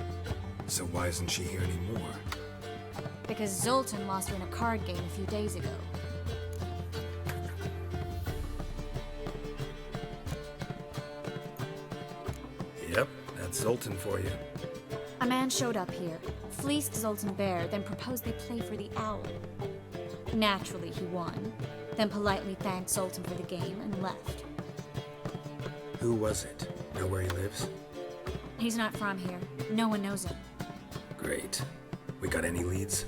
So why isn't she here anymore? Because Zoltan lost her in a card game a few days ago. Yep, that's Zoltan for you. A man showed up here, fleeced Zoltan bare, then proposed they play for the owl. Naturally, he won, then politely thanked Zoltan for the game and left. Who was it? Know where he lives? He's not from here. No one knows him. Great. We got any leads?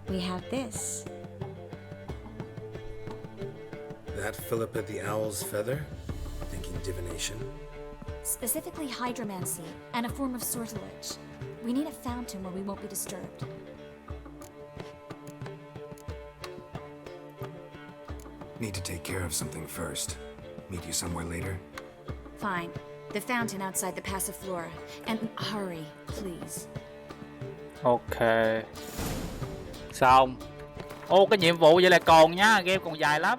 We have this. That Philippa the Owl's feather? Thinking divination? Specifically hydromancy, and a form of sortilege. We need a fountain where we won't be disturbed. Need to take care of something first. Meet you somewhere later? Fine. The fountain outside the Passiflora. And hurry, please. Ok. Xong. Ô, cái nhiệm vụ vậy là còn nhá, game còn dài lắm.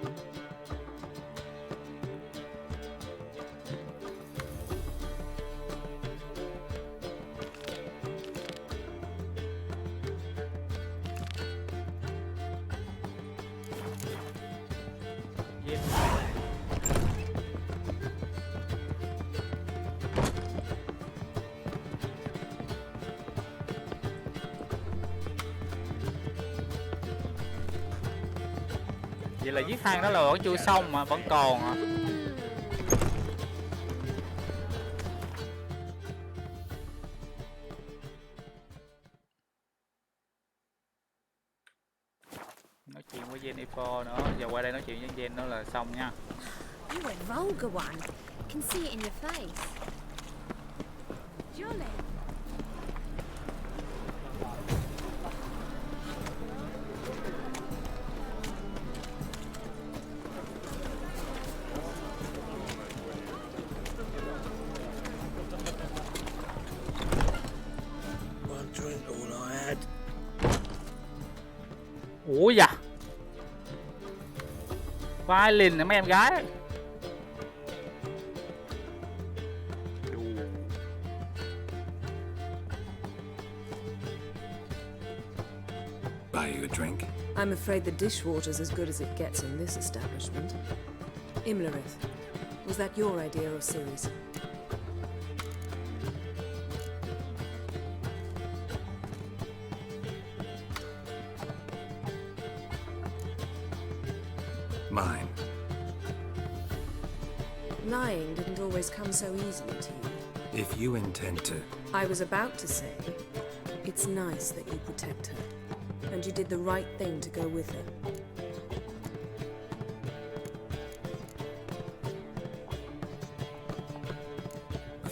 Vậy là giết thang đó là vẫn chưa xong mà vẫn còn à. Nói chuyện với Jennifer nữa, giờ qua đây nói chuyện với Jen nữa là xong nha. You went vulgar one. Can see it in your face. Jolly. Ủa dạ. Vai lìn nè mấy em gái. Buy you a drink? I'm afraid the dishwater's as good as it gets in this establishment. Imlerith, was that your idea of Ceres? Mine. Lying didn't always come so easily to you. If you intend to... I was about to say, it's nice that you protect her. And you did the right thing to go with her.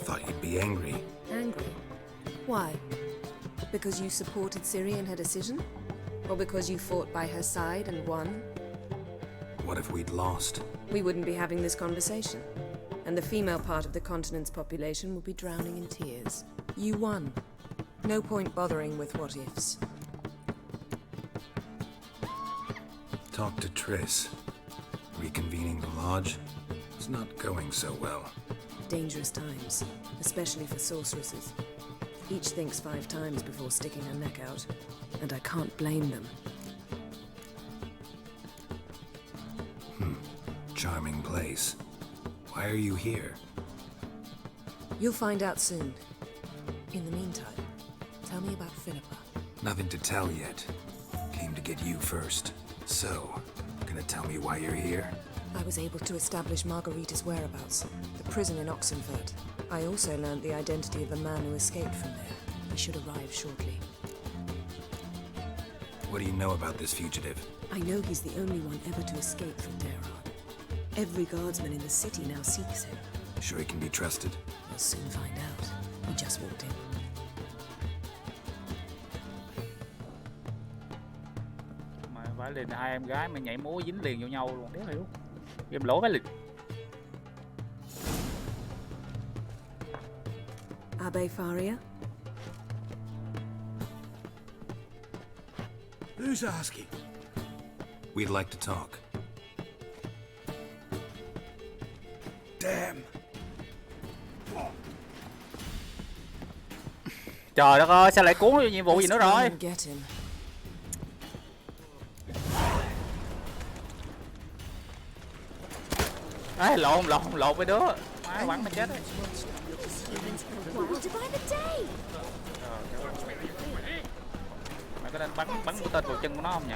thought you'd be angry. Angry? Why? Because you supported Ciri in her decision? Or because you fought by her side and won? What if we'd lost? We wouldn't be having this conversation. And the female part of the continent's population would be drowning in tears. You won. No point bothering with what-ifs. Talk to Triss. Reconvening the lodge? It's not going so well. Dangerous times, especially for sorceresses. Each thinks 5 times before sticking her neck out, and I can't blame them. Charming place. Why are you here? You'll find out soon. In the meantime, tell me about Philippa. Nothing to tell yet. Came to get you first. So, gonna tell me why you're here? I was able to establish Margarita's whereabouts, the prison in Oxenfurt. I also learned the identity of the man who escaped from there. He should arrive shortly. What do you know about this fugitive? I know he's the only one ever to escape from Tehran. Every guardsman in the city now seeks him. Sure he can be trusted? We'll soon find out. He just walked in. Mà phải liền hai em gái mà nhảy múa dính liền vô nhau luôn, đéo hiểu. Game lỗ phải liền. Abbe Faria? Who's asking? We'd like to talk. Damn. Trời đất ơi, sao lại cuốn vô nhiệm vụ gì nữa rồi? Ê, lộn với đứa. Má bắn nó chết. Mày có nên bắn mũi tên vào chân của nó không nhỉ?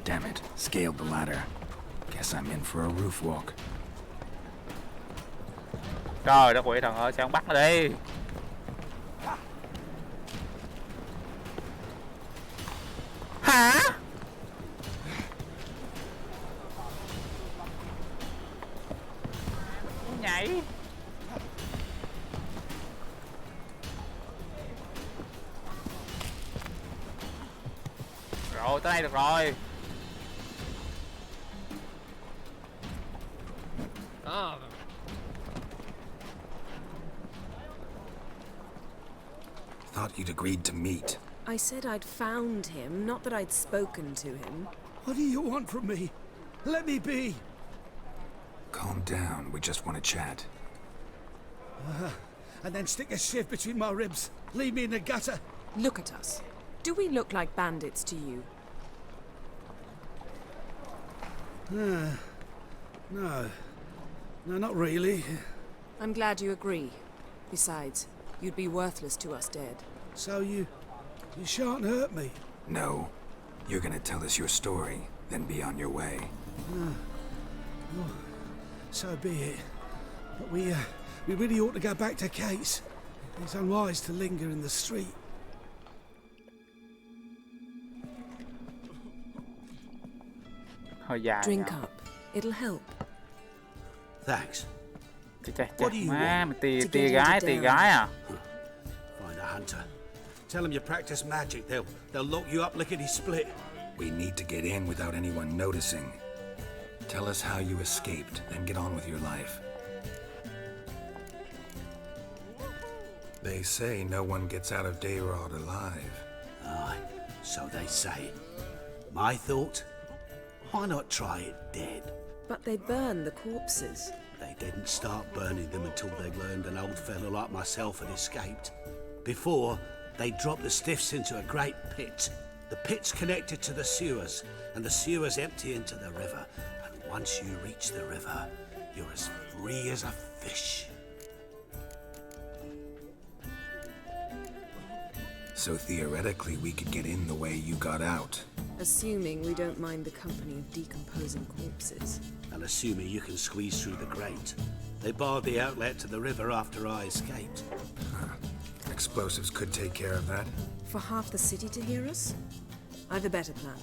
Damn it, scaled the ladder. Guess I'm in for a roof walk. Trời đất quỷ thần ơi, sao không bắt nó đi? Hả? Nhảy. Rồi, tới đây được rồi. Thought you'd agreed to meet. I said I'd found him, not that I'd spoken to him. What do you want from me? Let me be. Calm down, we just want to chat. And then stick a shiv between my ribs. Leave me in the gutter. Look at us. Do we look like bandits to you? No, not really. I'm glad you agree. Besides, you'd be worthless to us dead. So you shan't hurt me? No. You're gonna tell us your story, then be on your way. Well, so be it. But we really ought to go back to Kate's. It's unwise to linger in the street. Hơi dài. Drink up. It'll help. Thanks. What do you want? Tia gái à? Find a hunter. Tell them you practice magic. They'll lock you up lickety split. We need to get in without anyone noticing. Tell us how you escaped, then get on with your life. They say no one gets out of Dayrod alive. Aye, so they say. My thought? Why not try it dead? But they burn the corpses. They didn't start burning them until they learned an old fellow like myself had escaped. Before, they dropped the stiffs into a great pit. The pit's connected to the sewers, and the sewers empty into the river. And once you reach the river, you're as free as a fish. So theoretically, we could get in the way you got out. Assuming we don't mind the company of decomposing corpses. And assuming you can squeeze through the grate. They barred the outlet to the river after I escaped. Explosives could take care of that. For half the city to hear us? I've a better plan.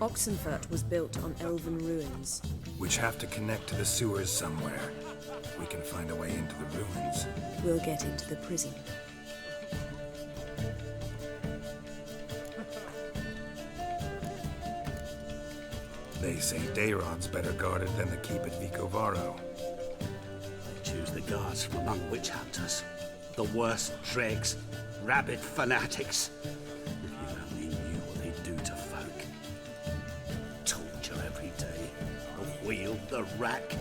Oxenfurt was built on elven ruins. Which have to connect to the sewers somewhere. we can find a way into the ruins. We'll get into the prison. They say Dayron's better guarded than the keep at Vicovaro. Choose the guards from among witch hunters. The worst dregs, rabid fanatics. If you only knew what they do to folk. Torture every day. The wheel, the rack.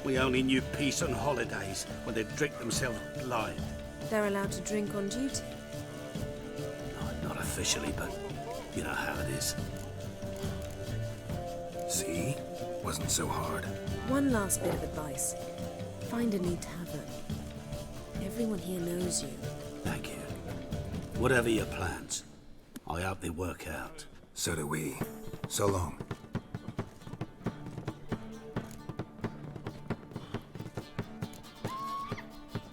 We only knew peace on holidays when they'd drink themselves blind. They're allowed to drink on duty? No, not officially, but you know how it is. See? Wasn't so hard. One last bit of advice. Find a neat tavern. Everyone here knows you. Thank you. Whatever your plans, I hope they work out. So do we. So long.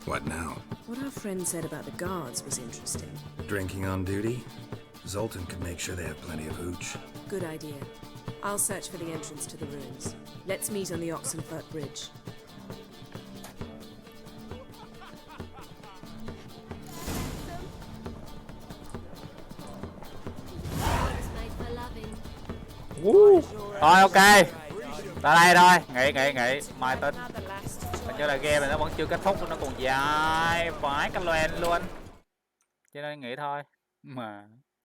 What now? What our friend said about the guards was interesting. Drinking on duty? Zoltan can make sure they have plenty of hooch. Good idea. I'll search for the entrance to the ruins. Let's meet on the Oxenfurt Bridge. Thôi ok. Tới đây thôi. Nghỉ. Mai tính. Hình như là game này nó vẫn chưa kết thúc, nó còn dài vãi cái loen luôn. Cho nên nghỉ thôi. Mà